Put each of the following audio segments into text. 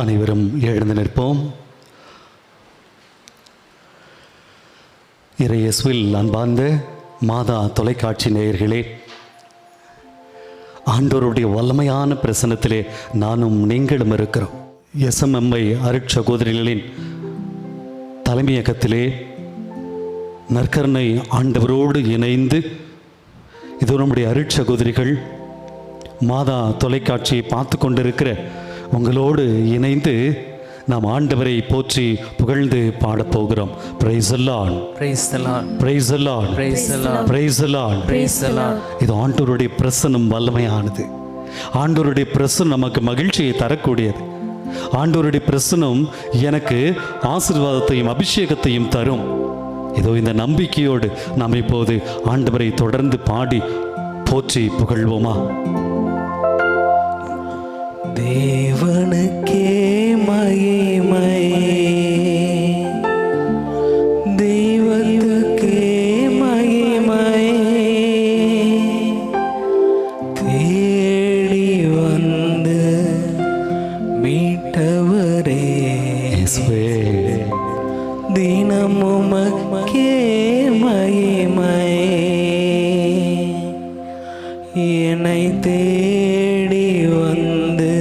அனைவரும் எழுந்து நிற்போம். இறையேசுவில் அன்பார்ந்த மாதா தொலைக்காட்சி நேயர்களே, ஆண்டவருடைய வல்லமையான பிரசன்னத்திலே நானும் நீங்களும் இருக்கிறோம். எஸ்எம்எம்ஐ அருட்சகோதரிகளின் தலைமையகத்திலே நற்கருணை ஆண்டவரோடு இணைந்து இது நம்முடைய அருட்சகோதரிகள் மாதா தொலைக்காட்சியை பார்த்து கொண்டிருக்கிற உங்களோடு இணைந்து நாம் ஆண்டவரை போற்றி புகழ்ந்து பாடப்போகிறோம். Praise the Lord, praise the Lord, praise the Lord, praise the Lord, praise the Lord, praise the Lord. இது ஆண்டவருடைய பிரசன்னம் வல்லமையானது. ஆண்டவருடைய பிரசன்னம் நமக்கு மகிழ்ச்சியை தரக்கூடியது. ஆண்டவருடைய பிரசன்னம் எனக்கு ஆசீர்வாதத்தையும் அபிஷேகத்தையும் தரும். இதோ இந்த நம்பிக்கையோடு நாம் இப்போது ஆண்டவரை தொடர்ந்து பாடி போற்றி புகழ்வோமா? தேவனுக்கே மகிமை, தெய்வத்துக்கே மகிமை, தேடி வந்து மீட்டவரே தினமும் உமக்கே மகிமை, என்னை தேடி வந்து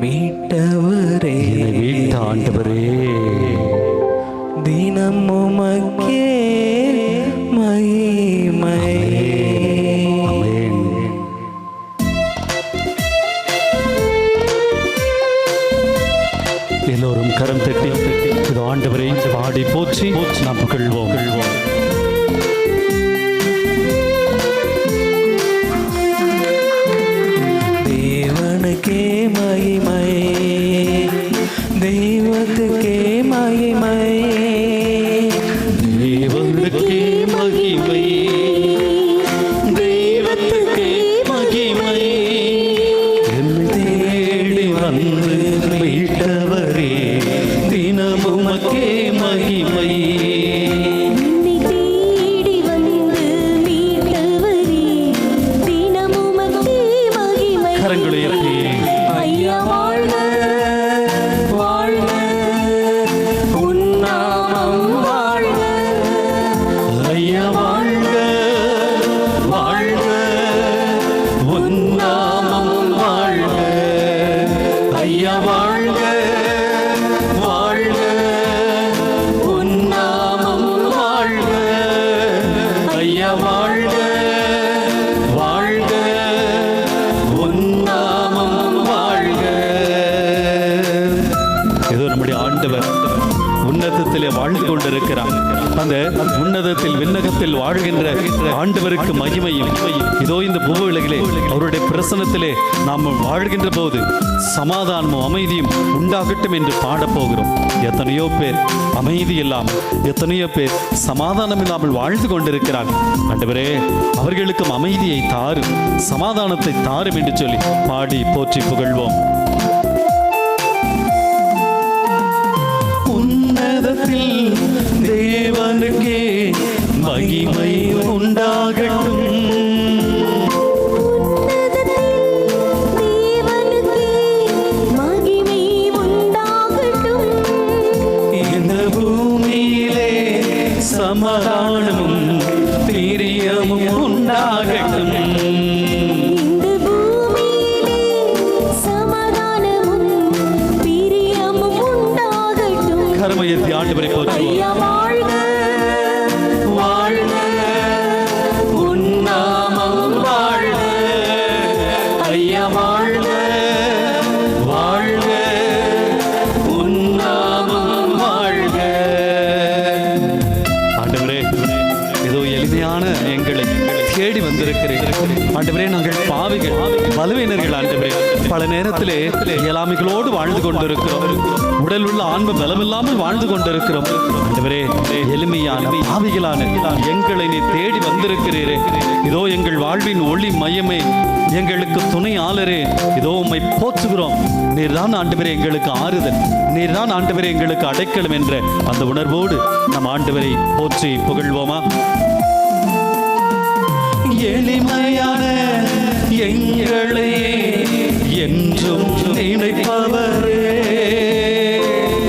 மீட்டவரே, மீட்ட ஆண்டவரே தினமும் உமக்கே மகிமை. ஆமென். எல்லோரும் கரம் தட்டி இது ஆண்டவரை பாடி போற்றி நாம் புகழ்வோம். தேவனுக்கே மகிமை, தெய்வத்துக்கே மகிமை, தேவனுக்கே மகிமை, தெய்வத்துக்கே மகிமை, என்னை தேடி வந்து மீட்டவரே தினமும் உமக்கே மகிமை. கரங்களை உயர்த்தி ஐயா வாழ்க வாழ்க, உன் நாமம் வாழ்க, ஐயா வாழ்க வாழ்க, உன் நாமம் வாழ்க, ஐயா வாழ்க வாழ்க, உன் நாமம் வாழ்க, ஐயா வாழ்க வாழ்க, உன் நாமம் வாழ்க. ஏதோ நம்முடைய ஆண்டவர் உன்னதத்திலே வாழ்ந்து கொண்டிருக்கிறார். அந்த உன்னதத்தில் விண்ணகத்தில் வாழ்கின்ற ஆண்டவருக்கு மகிமையும் இதோ இந்த பூவுலகிலே அவருடைய பிரசன்னத்திலே நாம் வாழ்கின்ற போது சமாதானமும் அமைதியும் உண்டாகட்டும் என்று பாடப்போகிறோம். எத்தனையோ பேர் அமைதி இல்லாமல், எத்தனையோ பேர் சமாதானம் இல்லாமல் வாழ்ந்து கொண்டிருக்கிறார்கள். ஆண்டவரே அவர்களுக்கும் அமைதியை தாரும், சமாதானத்தை தாரும் என்று சொல்லி பாடி போற்றி புகழ்வோம். உன்னதத்தில் தேவனுக்கே மகிமை உண்டாகட்டும், இந்த பூமியிலே சமாதானமும் பிரியமும் உண்டாகட்டும். கரமையத்தி ஆண்டவரை போற்றுவோம். வாழ்க உன் நாமம் வாழ்க, ஐயா வாழ்க வாழ்க, உன் நாமம் வாழ்க. ஆண்டவரே ஏதோ எளிமையான எங்களை தேடி வந்திருக்கிறேன். ஆண்டவரே நாங்கள் பாவிகள், பலவீனர்கள். ஆண்டவரே பல நேரத்திலே இயலாமைகளோடு வாழ்ந்து கொண்டிருக்கிறோம். உடல் உள்ள ஆன்ம பலமில்லாமல் வாழ்ந்து கொண்டிருக்கிறோம். ஆண்டவரே எளிமையான பாவிகளான எங்களை நீ தேடி வந்திருக்கிறீரே. இதோ எங்கள் வாழ்வின் ஒளி மையமே, எங்களுக்கு துணையாளரே, இதோ உம்மை போற்றுகிறோம். நீர்தான் ஆண்டவரே எங்களுக்கு ஆறுதல், நீர்தான் ஆண்டவரே எங்களுக்கு அடைக்கலம் என்ற அந்த உணர்வோடு நம் ஆண்டவரை போற்றி புகழ்வோமா? எளிமையான எங்களை என்றும் நினைப்பவரே.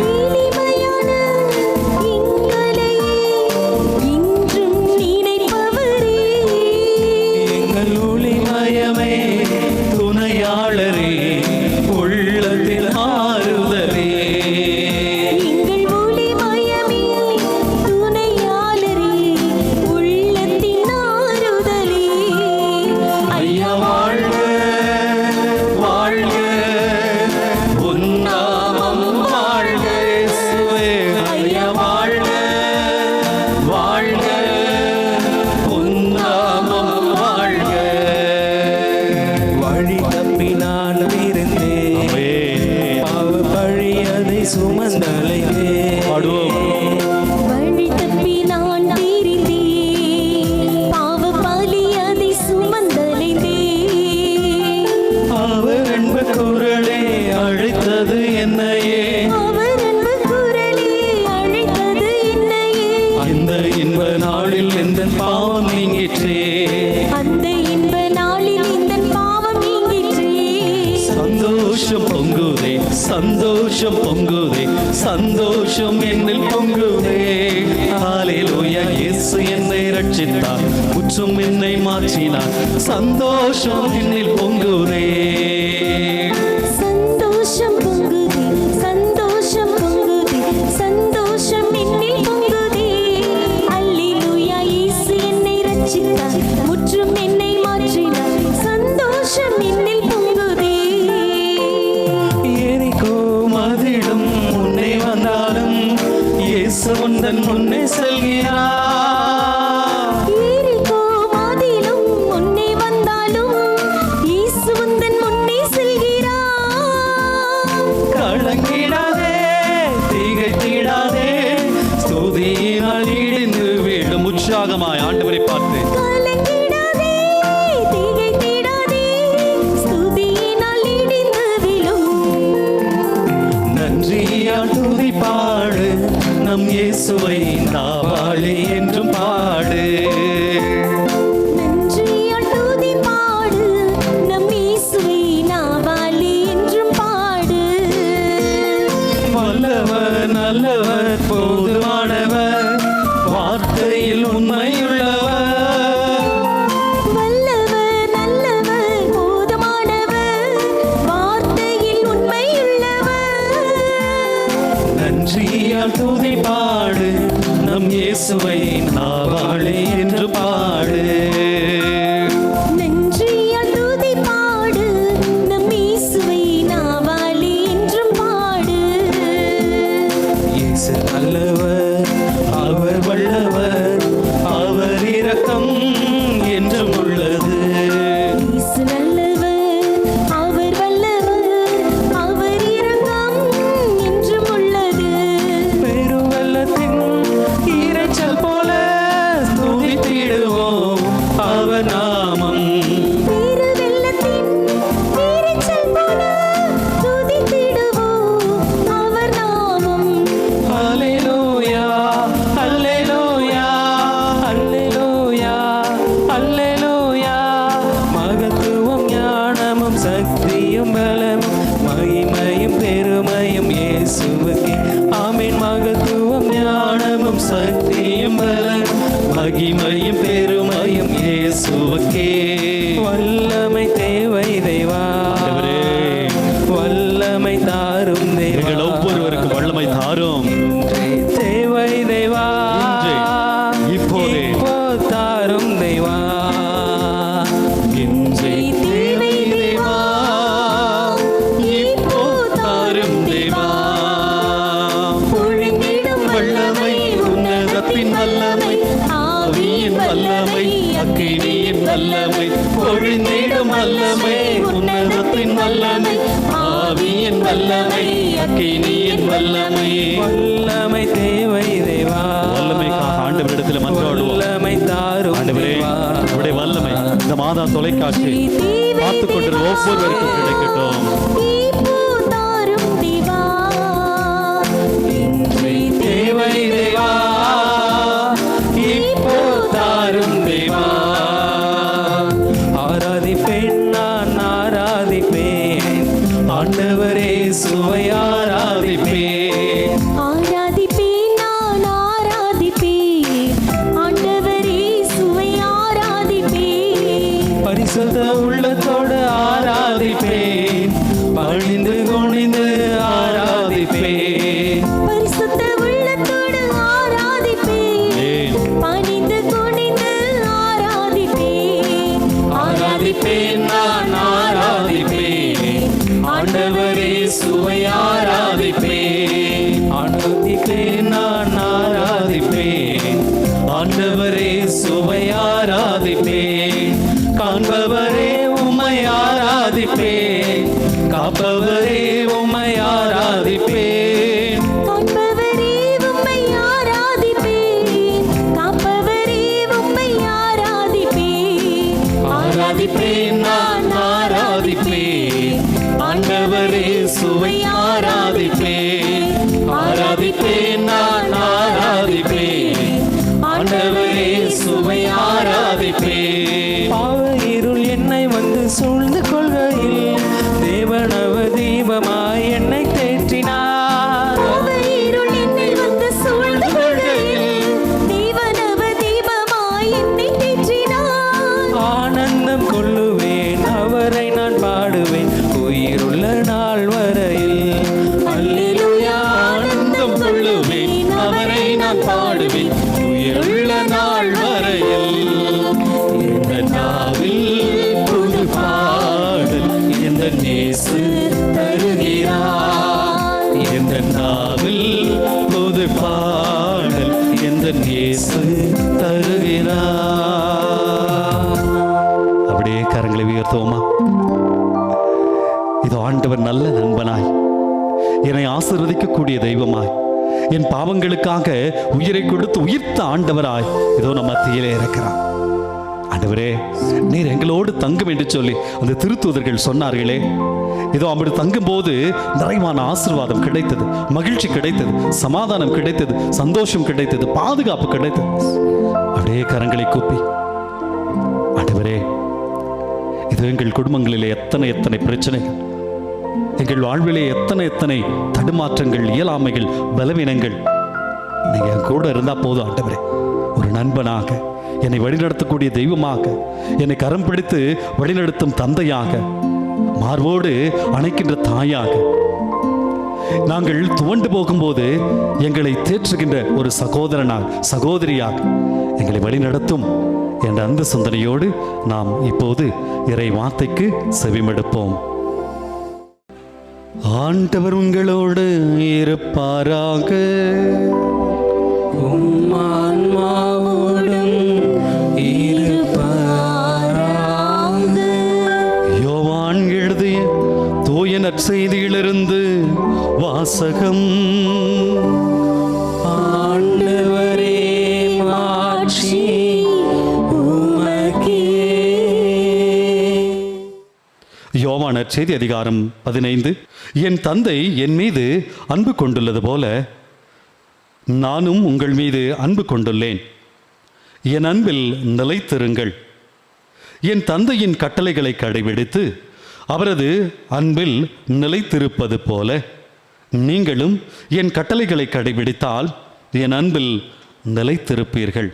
இனிமையான எங்களையே இன்றும் நினைப்பவரே. எங்கள் ஒளிமயமே துணையாளரே, உள்ளத்தில் ஆறுதலே. எங்கள் ஒளிமயமே துணையாளரே, உள்ளத்தின் ஆறுதலே. ஐயா வாழ்க வாழ்க, உன்னாமம் வாழ்க இயேசுவே. ஐயா வாழ்க வாழ்க, உன்னாமம் வாழ்க. வழி தப்பி நான் இருந்தேன், பாவ பழி அதை சுமந்தலைத்தேன். பாடுவோம். வழி தப்பி நான் திரிந்தேன், பாவ பழி அதை சுமந்தலைத்தேன். அவர் அன்பு குரலே அழைத்தது என்னையே, அவர் அன்பு குரலே அழைத்தது என்னையே. இந்த இன்ப நாளில் எந்த பாவம் நீங்கிற்றே. அந்த இன்ப நாளில் இந்த பாவம் நீங்கிற்றே. சந்தோஷம் பொங்குதே, சந்தோஷம் பொங்குதே, சந்தோஷம் என்னில் பொங்குதே. ஹalleluya, இயேசு என்னை ரட்சித்தார், முற்றும் என்னை மாற்றினார். சந்தோஷம் என்னில் பொங்குதே. சந்தோஷம் பொங்குதே, சந்தோஷம் பொங்குதே, சந்தோஷம் என்னில் பொங்குதே. அல்லேலூயா, இயேசு என்னை ரட்சித்தார், முற்றும் என்னை மாற்றினார். சந்தோஷம் என்னில் பொங்குதே. எரிகோ மதிலும் முன்னே வந்தாலும் இயேசு உந்தன் முன்னே செல்கிறார். எரிகோ மதிலும் முன்னே வந்தாலும் இயேசு உந்தன் முன்னே செல்கிறார். கலங்கிடாதே, திகைத்திடாதே, ஸ்துதியினால் இடிந்து விடும். உற்சாகமாய் ஆண்டவரை பார்த்து கலங்கிடாதே, திகைத்திடாதே, ஸ்துதியினால் இடிந்து விழும். நன்றியால் துதி பாடு, நம் இயேசுவை நாவாழி என்றும் பாடு. நன்றியால் துதி பாடு, நம் இயேசுவை நாவாலி என்றும் பாடு. வல்லவர் நல்லவர் போதுமானவர், வார்த்தையில் உண்மையுள்ளவர். வல்லவர் நல்லவர் போதுமானவர், வார்த்தையில் உண்மையுள்ளவர். நன்றியால் துதி பாடு, நம் இயேசுவை நாவாழி என்று பாடு. நன்றியால் துதி பாடு, நம் இயேசுவை நாவாலி என்றும் பாடு. இயேசு நல்லவர், அவர் வல்லவர், அவர் இரக்கம் என்றும் உள்ளது. இயேசு நல்லவர், அவர் வல்லவர், அவர் இரக்கம் என்றும் உள்ளது. பெருவெள்ளத்தின் இரைச்சல் போல துதித்திடுவோம் அவர் நாமம். பெருவெள்ளத்தின் இரைச்சல் போல துதித்திடுவோம் அவர் நாமம். ஹல்லேலூயா, ஹல்லேலூயா, ஹல்லேலூயா, ஹல்லேலூயா. மகத்துவம் ஞானமும் சக்தியும் பலமும் மகிமையும் பெருமையும் இயேசுவுக்கே. ஆமென். மகத்துவம் ஞானமும் சக்தியும் பலமும் மகிமையும் பெருமையும் இயேசுவுக்கே. வல்லமை தேவை தேவா, ஆண்டவரே, வல்லமை தாரும் எங்கள் தேவா. ஒவ்வொருவருக்கும் வல்லமை தாரும். தேவை தேவா, இன்றே, இப்போதே. இப்போ தாரும் தேவா. இன்றே தேவை தேவா, இப்போ தாரும் தேவா. பொழிந்திடும் வல்லமை, உன்னதத்தின் வல்லமை, ஆவியின் வல்லமை, அக்கினியின் வல்லமை. பொழிந்திடும் வல்லமை, உன்னதத்தின் வல்லமை, ஆவியின் வல்லமை, அக்கினியின் வல்லமை. வல்லமை தேவை தேவா, வல்லமைக்காக ஆண்டவரிடத்தில் மன்றாடுவோம். வல்லமை தாரும் ஆண்டவரே, தேவா. உம்முடைய வல்லமை இந்த மாதா தொலைக்காட்சி பார்த்து கொண்டிருந்த ஒவ்வொருவருக்கும் கிடைக்கட்டும். இப்போ தாரும் தேவா. இன்றே தேவை தேவா, இப்போ தாரும் தேவா. ஆராதிப்பேன், நான் ஆராதிப்பேன். பரிசுத்த உள்ளத்தோடு ஆராதிப்பேன், பணிந்து குனிந்து ஆராதிப்பேன். பரிசுத்த உள்ளத்தோடு ஆராதிப்பேன், பணிந்து குனிந்து ஆராதிப்பேன். ஆராதிப்பேன், நான் ஆராதிப்பேன், ஆண்டவரே சுவை ஆராதிப்பேன். ஆராதிப்பேன், நான் ஆராதிப்பேன், ஆண்டவரே சுவை ஆராதிப்பேன். காண்பவரே உம்மை ஆராதிப்பேன், காப்பவரே உம்மை ஆராதிப்பேன். காண்பவரே உம்மை ஆராதிப்பேன், காப்பவரே உம்மை ஆராதிப்பேன். ஆராதிப்பேன், நான் ஆராதிப்பேன், ஆண்டவரே சுவை ஆராதிப்பேன். ஆராதிப்பேன், நான் ஆராதிப்பேன், ஆண்டவரே சுவை ஆராதிப்பேன். பாவ இருள் என்னை வந்து சூழ்ந்து கொள்கையில் தேவனவ தீபமாய் என்னை தேற்றினார். பாவ இருள் என்னை வந்து சூழ்ந்து கொள்கையில் தேவனவ தீபமாய் என்னை தேற்றினார். ஆனந்தம் கொள்ளுவேன், அவரை நான் பாடுவேன் உயிருள்ள நாள் வரையில். அல்லேலூயா, ஆனந்தம் கொள்ளுவேன், அவரை நான் பாடுவேன் உயிருள்ள நாள் வரையில். இந்த நாவில் புது பாடல் இந்த நேசு தருகிறார். இந்த நாவில் புது பாடல் இந்த நேசு தருகிறார். அப்படியே கரங்களை உயர்த்துவோமா? இது ஆண்டவர் நல்ல நண்பனாய், என்னை ஆசீர்வதிக்கக்கூடிய தெய்வமாய், என் பாவங்களுக்காக உயிரை கொடுத்து உயிர்த்த ஆண்டவராய் இதோ நம்ம மத்தியிலே இருக்கிறார். ஆண்டவரே, நீர் எங்களோடு தங்கும் என்று சொல்லி அந்த திருத்தூதர்கள் சொன்னார்களே, இதோ அப்படி தங்கும் போது நிறைவான ஆசீர்வாதம் கிடைத்தது, மகிழ்ச்சி கிடைத்தது, சமாதானம் கிடைத்தது, சந்தோஷம் கிடைத்தது, பாதுகாப்பு கிடைத்தது. அப்படியே கரங்களை கூப்பி, ஆண்டவரே, இது எங்கள் குடும்பங்களிலே எத்தனை பிரச்சனைகள், எங்கள் வாழ்விலே எத்தனை தடுமாற்றங்கள், இயலாமைகள், பலவீனங்கள், நீங்க என் கூட இருந்தா போதும் ஆண்டவரே. ஒரு நண்பனாக, என்னை வழிநடத்தக்கூடிய தெய்வமாக, என்னை கரம் பிடித்து வழிநடத்தும் தந்தையாக, மார்போடு அணைக்கின்ற தாயாக, நாங்கள் துவண்டு போகும்போது எங்களை தேற்றுகின்ற ஒரு சகோதரனாக, சகோதரியாக எங்களை வழிநடத்தும் என்ற அந்த சிந்தனையோடு நாம் இப்போது இறை வார்த்தைக்கு செவிமடுப்போம். ஆண்டவர் உங்களோடு இருப்பாராக. ஆன்மாவோடும் இருப்பாராக. யோவான் எழுதிய தூய நற்செய்தியிலிருந்து வாசகம். ஆண்டவரே, மாட்சி உமக்கே. யோவான் நற்செய்தி அதிகாரம் 15. என் தந்தை என் மீது அன்பு கொண்டுள்ளது போல நானும் உங்கள் மீது அன்பு கொண்டுள்ளேன். என் அன்பில் நிலைத்திருங்கள். என் தந்தையின் கட்டளைகளை கடைபிடித்து அவரது அன்பில் நிலைத்திருப்பது போல நீங்களும் என் கட்டளைகளை கடைபிடித்தால் என் அன்பில் நிலைத்திருப்பீர்கள்.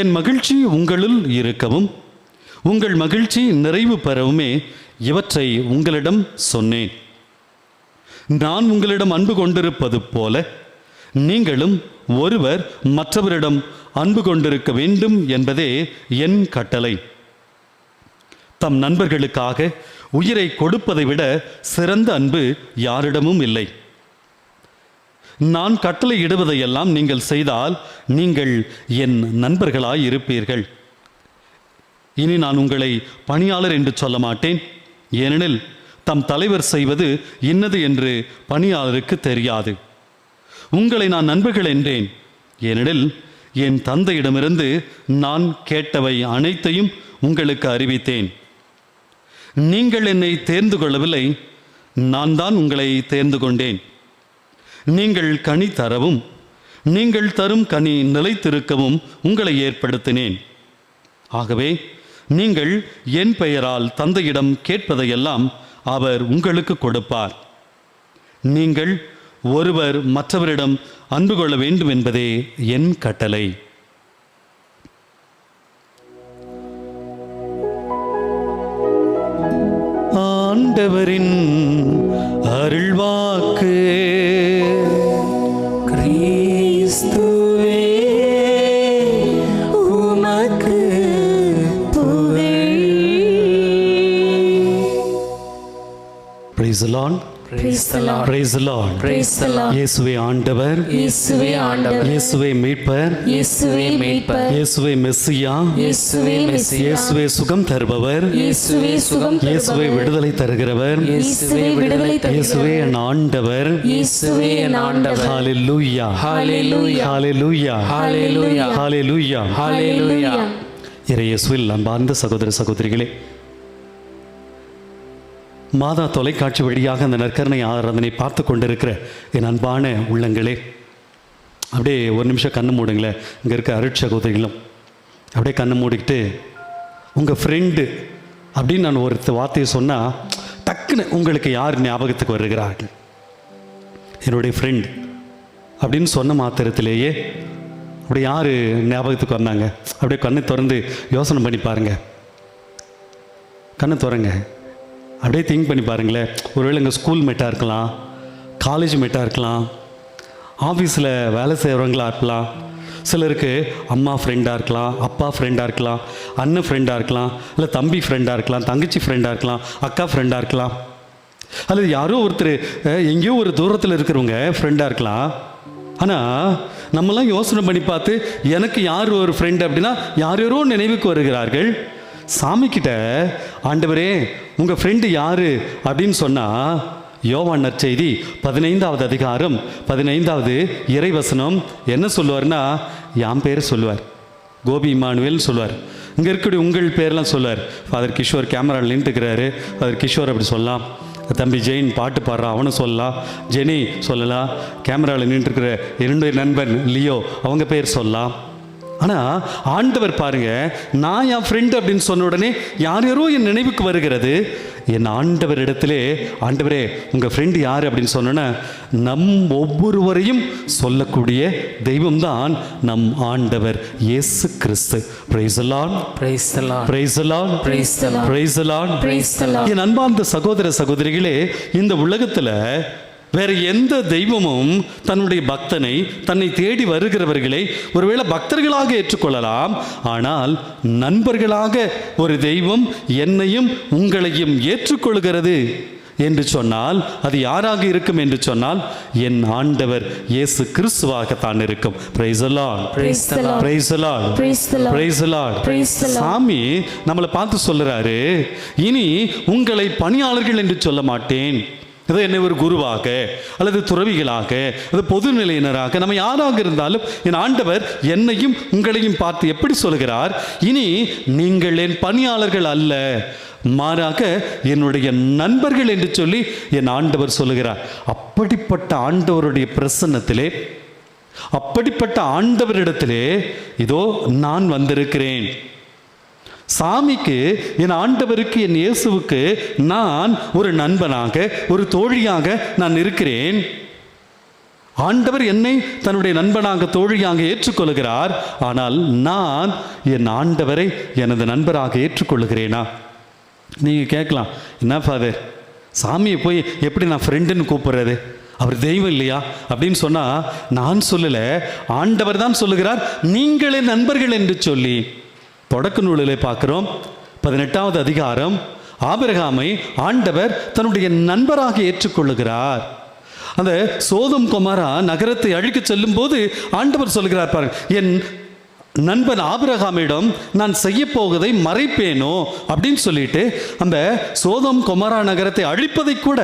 என் மகிழ்ச்சி உங்களுள் இருக்கவும் உங்கள் மகிழ்ச்சி நிறைவு பெறவுமே இவற்றை உங்களிடம் சொன்னேன். நான் உங்களிடம் அன்பு கொண்டிருப்பது போல நீங்களும் ஒருவர் மற்றவரிடம் அன்பு கொண்டிருக்க வேண்டும் என்பதே என் கட்டளை. தம் நண்பர்களுக்காக உயிரை கொடுப்பதை விட சிறந்த அன்பு யாரிடமும் இல்லை. நான் கட்டளை இடுவதையெல்லாம் நீங்கள் செய்தால் நீங்கள் என் நண்பர்களாய் இருப்பீர்கள். இனி நான் உங்களை பணியாளர் என்று சொல்ல மாட்டேன், ஏனெனில் தம் தலைவர் செய்வது இன்னது என்று பணியாளருக்கு தெரியாது. உங்களை நான் நண்பர்கள் என்றேன், ஏனெனில் என் தந்தையிடமிருந்து நான் கேட்டவை அனைத்தையும் உங்களுக்கு அறிவித்தேன். நீங்கள் என்னை தேர்ந்து கொள்ளவில்லை, நான் தான் உங்களை தேர்ந்து கொண்டேன். நீங்கள் கனி தரவும் நீங்கள் தரும் கனி நிலைத்திருக்கவும் உங்களை ஏற்படுத்தினேன். ஆகவே நீங்கள் என் பெயரால் தந்தையிடம் கேட்பதையெல்லாம் அவர் உங்களுக்கு கொடுப்பார். நீங்கள் ஒருவர் மற்றவரிடம் அன்பு கொள்ள வேண்டும் என்பதே என் கட்டளை. ஆண்டவரின் அருள்வாக்கு. கிறிஸ்துவே உமக்கு புகழ். Praise the Lord. Praise the Lord. Praise the Lord. Praise the Lord. இயேசுவே ஆண்டவர், இயேசுவே ஆண்டவர், இயேசுவே மீட்பர், இயேசுவே மீட்பர், இயேசுவே மெஸ்ஸியா, இயேசுவே மெசியா, இயேசுவே சுகம் தருபவர், இயேசுவே சுகம் இயேசுவே விடுதலை தருகிறவர், இயேசுவே விடுதலை இயேசுவே என் ஆண்டவர். இயேசுவே என் ஆண்டவர். ஹalleluya, ஹalleluya, ஹalleluya, ஹalleluya, ஹalleluya. ஹalleluya. இயேசுவில் அன்பார்ந்த சகோதர சகோதரிகளே, மாதா தொலைக்காட்சி வழியாக அந்த நற்கருணை ஆராதனை பார்த்து கொண்டிருக்கிற என் அன்பான உள்ளங்களே, அப்படியே ஒரு நிமிஷம் கண்ணு மூடுங்களேன். இங்கே இருக்க அருட்சகோதரிகளும் அப்படியே கண்ணு மூடிக்கிட்டு, உங்கள் ஃப்ரெண்டு அப்படின்னு நான் ஒரு வார்த்தையை சொன்னால் டக்குன்னு உங்களுக்கு யார் ஞாபகத்துக்கு வருகிறார்கள்? என்னுடைய ஃப்ரெண்ட் அப்படின்னு சொன்ன மாத்திரத்திலேயே அப்படி யார் ஞாபகத்துக்கு வந்தாங்க? அப்படியே கண்ணை திறந்து யோசனை பண்ணி பாருங்கள். கண்ணை திறங்க, அப்படியே திங்க் பண்ணி பாருங்களேன். ஒருவேளை எங்கள் ஸ்கூல் மேட்டாக இருக்கலாம், காலேஜ் மேட்டாக இருக்கலாம், ஆஃபீஸில் வேலை செய்கிறவங்களாக இருக்கலாம், சிலருக்கு அம்மா ஃப்ரெண்டாக இருக்கலாம், அப்பா ஃப்ரெண்டாக இருக்கலாம், அண்ணன் ஃப்ரெண்டாக இருக்கலாம், இல்லை தம்பி ஃப்ரெண்டாக இருக்கலாம், தங்கச்சி ஃப்ரெண்டாக இருக்கலாம், அக்கா ஃப்ரெண்டாக இருக்கலாம், அல்லது யாரோ ஒருத்தர் எங்கேயோ ஒரு தூரத்தில் இருக்கிறவங்க ஃப்ரெண்டாக இருக்கலாம். ஆனால் நம்மளாம் யோசனை பண்ணி பார்த்து எனக்கு யார் ஒரு ஃப்ரெண்டு அப்படின்னா யாரோ நினைவுக்கு வருகிறார்கள். சாமிக்கிட்ட ஆண்டவரே உங்கள் ஃப்ரெண்டு யார் அப்படின்னு சொன்னால், யோவான் நற்செய்தி 15வது அதிகாரம் 15வது இறைவசனம் என்ன சொல்லுவார்னா, என் பேர் சொல்லுவார், கோபி இமானுவேல்னு சொல்லுவார். இங்கே இருக்கக்கூடிய உங்கள் பேர்லாம் சொல்லுவார். ஃபாதர் கிஷோர் கேமராவில் நின்றுக்கிறாரு, ஃபாதர் கிஷோர் அப்படி சொல்லலாம். தம்பி ஜெயின் பாட்டு பாடுறான், அவனும் சொல்லலாம். ஜெனி சொல்லலாம். கேமராவில் நின்றுருக்கிற என்னுடைய நண்பன் லியோ அவங்க பேர் சொல்லலாம். ஆனால் ஆண்டவர் பாருங்க, நான் என் ஃப்ரெண்டு அப்படின்னு சொன்ன உடனே யாரோ என் நினைவுக்கு வருகிறது. என் ஆண்டவர் இடத்திலே, ஆண்டவரே உங்கள் ஃப்ரெண்டு யார் அப்படின்னு சொன்னோன்னா, நம் ஒவ்வொருவரையும் சொல்லக்கூடிய தெய்வம்தான் நம் ஆண்டவர் இயேசு கிறிஸ்து. Praise the Lord, Praise the Lord. Praise the Lord, Praise the Lord. Praise the Lord. Praise the Lord. என் அன்பார்ந்த சகோதர சகோதரிகளே, இந்த உலகத்தில் வேற எந்த தெய்வமும் தன்னுடைய பக்தனை, தன்னை தேடி வருகிறவர்களை ஒருவேளை பக்தர்களாக ஏற்றுக்கொள்ளலாம். ஆனால் நண்பர்களாக ஒரு தெய்வம் என்னையும் உங்களையும் ஏற்றுக்கொள்கிறது என்று சொன்னால் அது யாராக இருக்கும் என்று சொன்னால் என் ஆண்டவர் இயேசு கிறிஸ்துவாகத்தான் இருக்கும். Price the Lord, Praise the Lord. Praise the Lord, Praise the Lord. Praise the Lord. Praise the Lord. சாமி நம்மளை பார்த்து சொல்லுறாரு, இனி உங்களை பணியாளர்கள் என்று சொல்ல மாட்டேன். இது என்னை ஒரு குருவாக அல்லது துறவிகளாக அது பொதுநிலையினராக நம்ம யாராக இருந்தாலும் என் ஆண்டவர் என்னையும் உங்களையும் பார்த்து எப்படி சொல்கிறார்? இனி நீங்கள் என் பணியாளர்கள் அல்ல, மாறாக என்னுடைய நண்பர்கள் என்று சொல்லி என் ஆண்டவர் சொல்லுகிறார். அப்படிப்பட்ட ஆண்டவருடைய பிரசன்னத்திலே, அப்படிப்பட்ட ஆண்டவரிடத்திலே இதோ நான் வந்திருக்கிறேன். சாமிக்கு, என் ஆண்டவருக்கு, என் இயேசுவுக்கு நான் ஒரு நண்பனாக, ஒரு தோழியாக நான் இருக்கிறேன். ஆண்டவர் என்னை தன்னுடைய நண்பனாக, தோழியாக ஏற்றுக்கொள்கிறார். ஆனால் நான் என் ஆண்டவரை எனது நண்பராக ஏற்றுக்கொள்கிறேனா? நீங்கள் கேட்கலாம், என்ன ஃபாதர், சாமியை போய் எப்படி நான் ஃப்ரெண்டுன்னு கூப்பிடுறது? அவர் தெய்வம் இல்லையா அப்படின்னு சொன்னால், நான் சொல்லலை, ஆண்டவர் தான் சொல்லுகிறார் நீங்களே நண்பர்கள் என்று சொல்லி. தொடக்க நூலிலே பார்க்கிறோம், 18வது அதிகாரம், ஆபிரகாமை ஆண்டவர் தன்னுடைய நண்பராக ஏற்றுக்கொள்ளுகிறார். அந்த சோதம் கொமாரா நகரத்தை அழிக்க செல்லும் போது ஆண்டவர் சொல்கிறார் பாருங்க, என் நண்பன் ஆபிரகாமிடம் நான் செய்ய போவதை மறைப்பேனோ அப்படின்னு சொல்லிட்டு அந்த சோதம் கொமாரா நகரத்தை அழிப்பதை கூட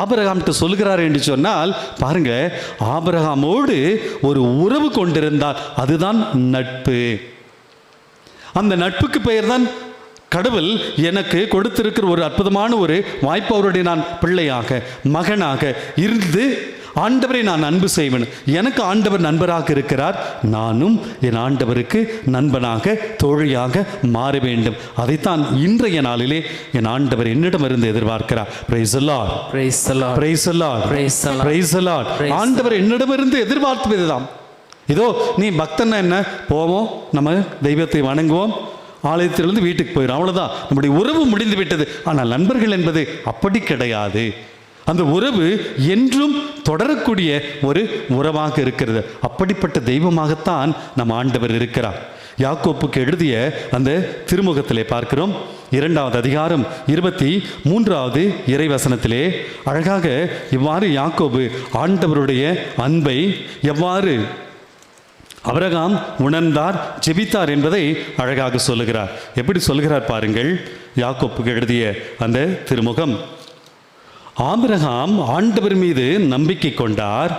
ஆபிரகாம்கிட்ட சொல்கிறார் என்று சொன்னால் பாருங்க, ஆபிரகாமோடு ஒரு உறவு கொண்டிருந்தால் அதுதான் நட்பு. அந்த நட்புக்கு பெயர் தான் கடவுள் எனக்கு கொடுத்திருக்கிற ஒரு அற்புதமான ஒரு வாய்ப்பு. அவருடைய நான் பிள்ளையாக, மகனாக இருந்து ஆண்டவரை நான் அன்பு செய்வேன். எனக்கு ஆண்டவர் நண்பராக இருக்கிறார், நானும் என் ஆண்டவருக்கு நண்பனாக, தோழியாக மாற வேண்டும். அதைத்தான் இன்றைய நாளிலே என் ஆண்டவர் என்னிடமிருந்து எதிர்பார்க்கிறார். Price the Lord, Praise the Lord. Praise the Lord, Praise the Lord. Praise the Lord. Praise the ஆண்டவர் என்னிடமிருந்து எதிர்பார்ப்பதுதான். இதோ நீ பக்தன்னா என்ன, போவோம், நம்ம தெய்வத்தை வணங்குவோம், ஆலயத்திலிருந்து வீட்டுக்கு போயிடும், அவ்வளோதான், நம்முடைய உறவு முடிந்து விட்டது. ஆனால் நண்பர்கள் என்பது அப்படி கிடையாது. அந்த உறவு என்றும் தொடரக்கூடிய ஒரு உறவாக இருக்கிறது. அப்படிப்பட்ட தெய்வமாகத்தான் நம் ஆண்டவர் இருக்கிறார். யாக்கோப்புக்கு எழுதிய அந்த திருமுகத்திலே பார்க்கிறோம், 2வது அதிகாரம் 23வது இறைவசனத்திலே அழகாக இவ்வாறு யாக்கோபு ஆண்டவருடைய அன்பை எவ்வாறு ஆபிரகாம் உணர்ந்தார், ஜெபித்தார் என்பதை அழகாக சொல்லுகிறார். எப்படி சொல்லுகிறார் பாருங்கள். யாக்கோப்புக்கு எழுதிய அந்த திருமுகம், ஆபிரகாம் ஆண்டவர் மீது நம்பிக்கை கொண்டார்,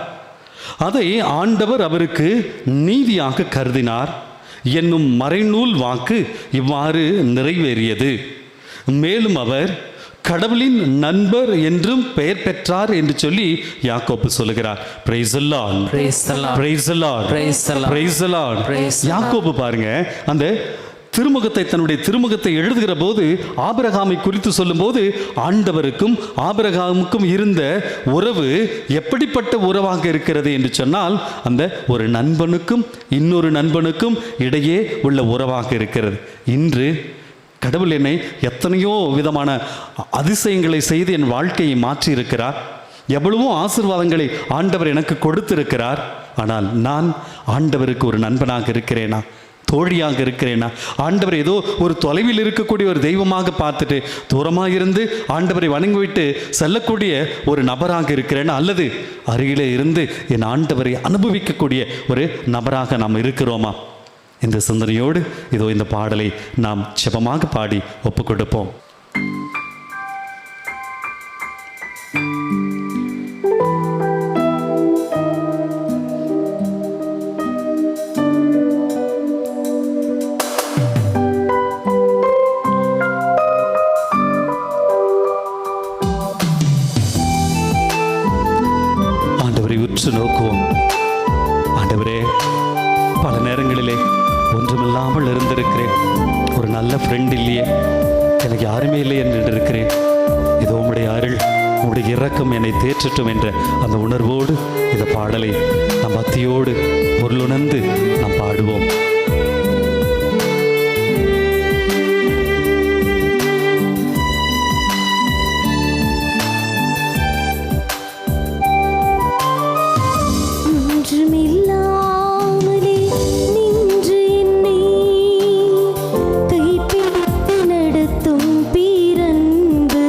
அதை ஆண்டவர் அவருக்கு நீதியாக கருதினார் என்னும் மறைநூல் வாக்கு இவ்வாறு நிறைவேறியது. மேலும் அவர் கடவுளின் நண்பர் என்றும் பெயர் பெற்றார் என்று சொல்லி யாக்கோபு சொல்லுகிறார். Price the Lord, Praise the Lord. Praise the Lord, Praise the Lord. Praise the Lord. Praise the Lord. யாக்கோபு பாருங்க, அந்த திருமுகத்தை தன்னுடைய திருமுகத்தை எழுதுகிற போது ஆபிரகாமை குறித்து சொல்லும்போது ஆண்டவருக்கும் ஆபிரகாமுக்கும் இருந்த உறவு எப்படிப்பட்ட உறவாக இருக்கிறது என்று சொன்னால், அந்த ஒரு நண்பனுக்கும் இன்னொரு நண்பனுக்கும் இடையே உள்ள உறவாக இருக்கிறது. இன்று கடவுள் என்னை எத்தனையோ விதமான அதிசயங்களை செய்து என் வாழ்க்கையை மாற்றி இருக்கிறார். எவ்வளவோ ஆசீர்வாதங்களை ஆண்டவர் எனக்கு கொடுத்திருக்கிறார். ஆனால் நான் ஆண்டவருக்கு ஒரு நண்பனாக இருக்கிறேனா, தோழியாக இருக்கிறேனா? ஆண்டவர் ஏதோ ஒரு தொலைவில் இருக்கக்கூடிய ஒரு தெய்வமாக பார்த்துட்டு தூரமாக இருந்து ஆண்டவரை வணங்கிவிட்டு செல்லக்கூடிய ஒரு நபராக இருக்கிறேனா, அல்லது அருகிலே இருந்து என் ஆண்டவரை அனுபவிக்கக்கூடிய ஒரு நபராக நாம் இருக்கிறோமா? இந்த சிந்தனையோடு இதோ இந்த பாடலை நாம் ஜெபமாக பாடி ஒப்புக் கொடுப்போம். ஆண்டவரை உற்று நோக்குவோம். ஆண்டவரே, பல நேரங்களிலே ஒன்றுமில்லாமல் இருந்திருக்கிறேன். ஒரு நல்ல ஃப்ரெண்ட் இல்லையே, எனக்கு யாருமே இல்லை என்று இருக்கிறேன். இதோ உம்முடைய அருள், உம்முடைய இரக்கம் என்னை தேற்றட்டும் என்ற அந்த உணர்வோடு இந்த பாடலை நம் பக்தியோடு பொருளுணர்ந்து நாம் பாடுவோம். ஒன்றுமில்லாமலே நின்று என்னை கைப்பிடித்து நடத்தும் பேரன்பு,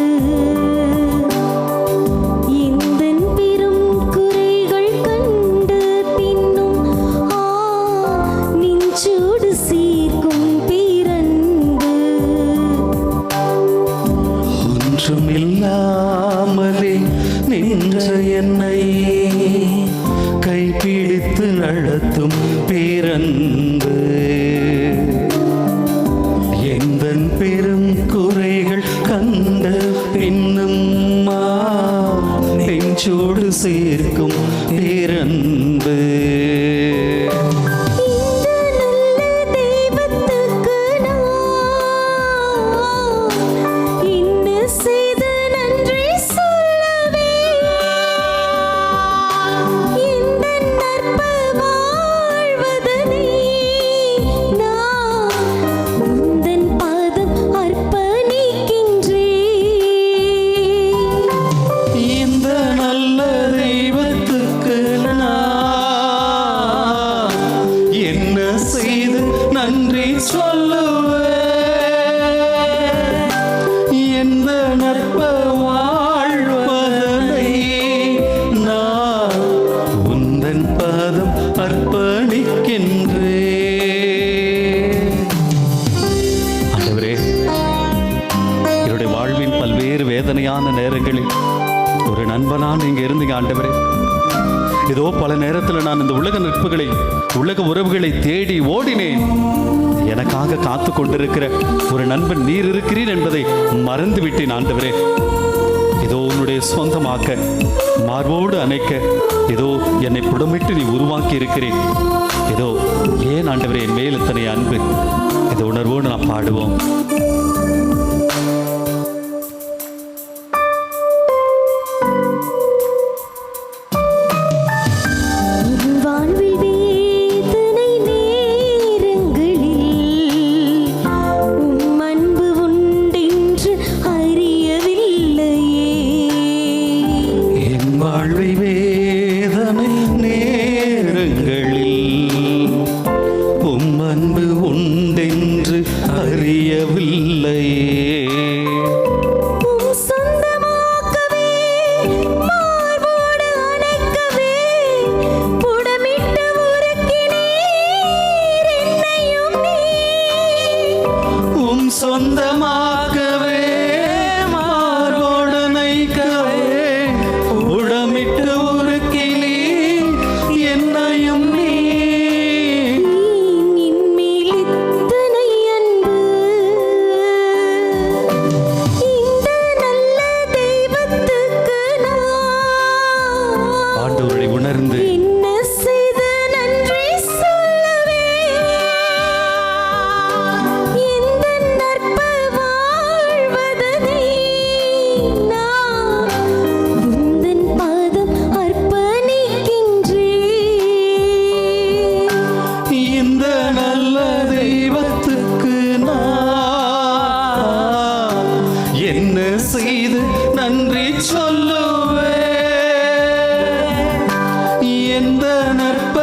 எந்தன் பெரும் குறைகள் கண்டு பின்னும் நெஞ்சோடு சேர்க்கும் பேரன்பு. ஒன்றுமில்லாமலே நின்ற என்னை கைப்பிடித்து நடத்தும் பேரன்பு, எந்தன் பெரும் குறைகள் கண்ட பின்னும் நெஞ்சோடு சேர்க்கும் பேரன்பு. இந்த நல்ல தெய்வத்துக்கு நான் என்ன செய்து நன்றி சொல்லுவேன்? எந்த நற்ப வாழ்வதை நான் உந்தன் பாதம் அர்ப்பணிக்கின்றேன். ஆண்டவரே, என்னுடைய வாழ்வின் பல்வேறு வேதனையான நேரங்களில் ஒரு நண்பனாக நீங்க இருந்தீங்க ஆண்டவரே. ஏதோ பல நேரத்தில் நான் இந்த உலக நட்புகளை, உலக உறவுகளை தேடி ஓடினேன். எனக்காக காத்து கொண்டிருக்கிற ஒரு நண்பன் நீர் இருக்கிறீர் என்பதை மறந்து விட்டேன் ஆண்டவரே. ஏதோ உன்னுடைய சொந்தமாக்க, மார்போடு அணைக்க ஏதோ என்னை புடமிட்டு நீ உருவாக்கி இருக்கிறேன். ஏதோ ஏன் ஆண்டவரே என் மேல் இத்தனை அன்பு? இந்த உணர்வோடு நாம் பாடுவோம். வாழ்வில் வேதனை நேரங்களில் உண்டென்று அறியவில்லையே. சொந்தமாக்கவே மார்போடு அணைக்கவே புடமிட்டு உருக்கினீர் என்னையும் உம் சொந்தமாகவே மார்போடு அணைக்கவே உடமிட்டு உருக்கினீ என்னையும் நீ. இன்மேல் இத்தனை அன்பு இந்த நல்ல தெய்வத்துக்கு நான் ஆண்டவரை உணர்ந்து என்ன செய்து நன்றி சொல்லுவேன். எந்த நற்ப வாழ்வதனை நான் உந்தன் பாதம் அர்ப்பணிக்கின்றேன். இந்த நல்ல தெய்வத்துக்கு நான் என்ன செய்து நன்றி சொல்லுவேன். எந்த நற்ப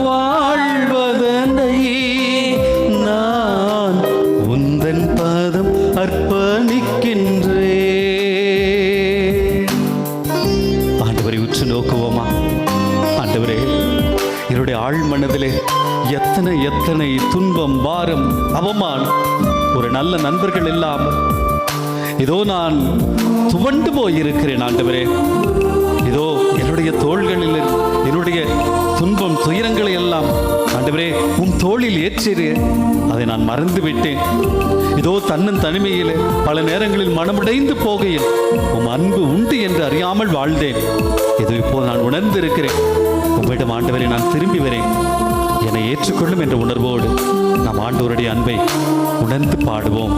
வாழ்வதனை நான் உந்தன் பாதம் அர்ப்பணிக்கின்றேன். ஆண்டவரை உற்று நோக்குவோமா? ஆண்டவரே, என்னுடைய ஆழ் மனதிலே எத்தனை எத்தனை துன்பம், பாரம், அவமானம், ஒரு நல்ல நண்பர்கள் இல்லாமல் இதோ நான் துவண்டு போயிருக்கிறேன். ஆண்டவரே, இதோ என்னுடைய தோள்களில் என்னுடைய துன்பம், துயரங்களை எல்லாம் ஆண்டவரே உம் தோளில் ஏற்றிரு. அதை நான் மறந்து விட்டேன். இதோ தன்னன் தனிமையில் பல நேரங்களில் மனமுடைந்து போகையில் உம் அன்பு உண்டு என்று அறியாமல் வாழ்ந்தேன். இது இப்போது நான் உணர்ந்து இருக்கிறேன். உங்களிடம் ஆண்டவரை நான் திரும்பி வரேன், என்னை ஏற்றுக்கொள்ளும் என்ற உணர்வோடு நாம் ஆண்டவருடைய அன்பை உணர்ந்து பாடுவோம்.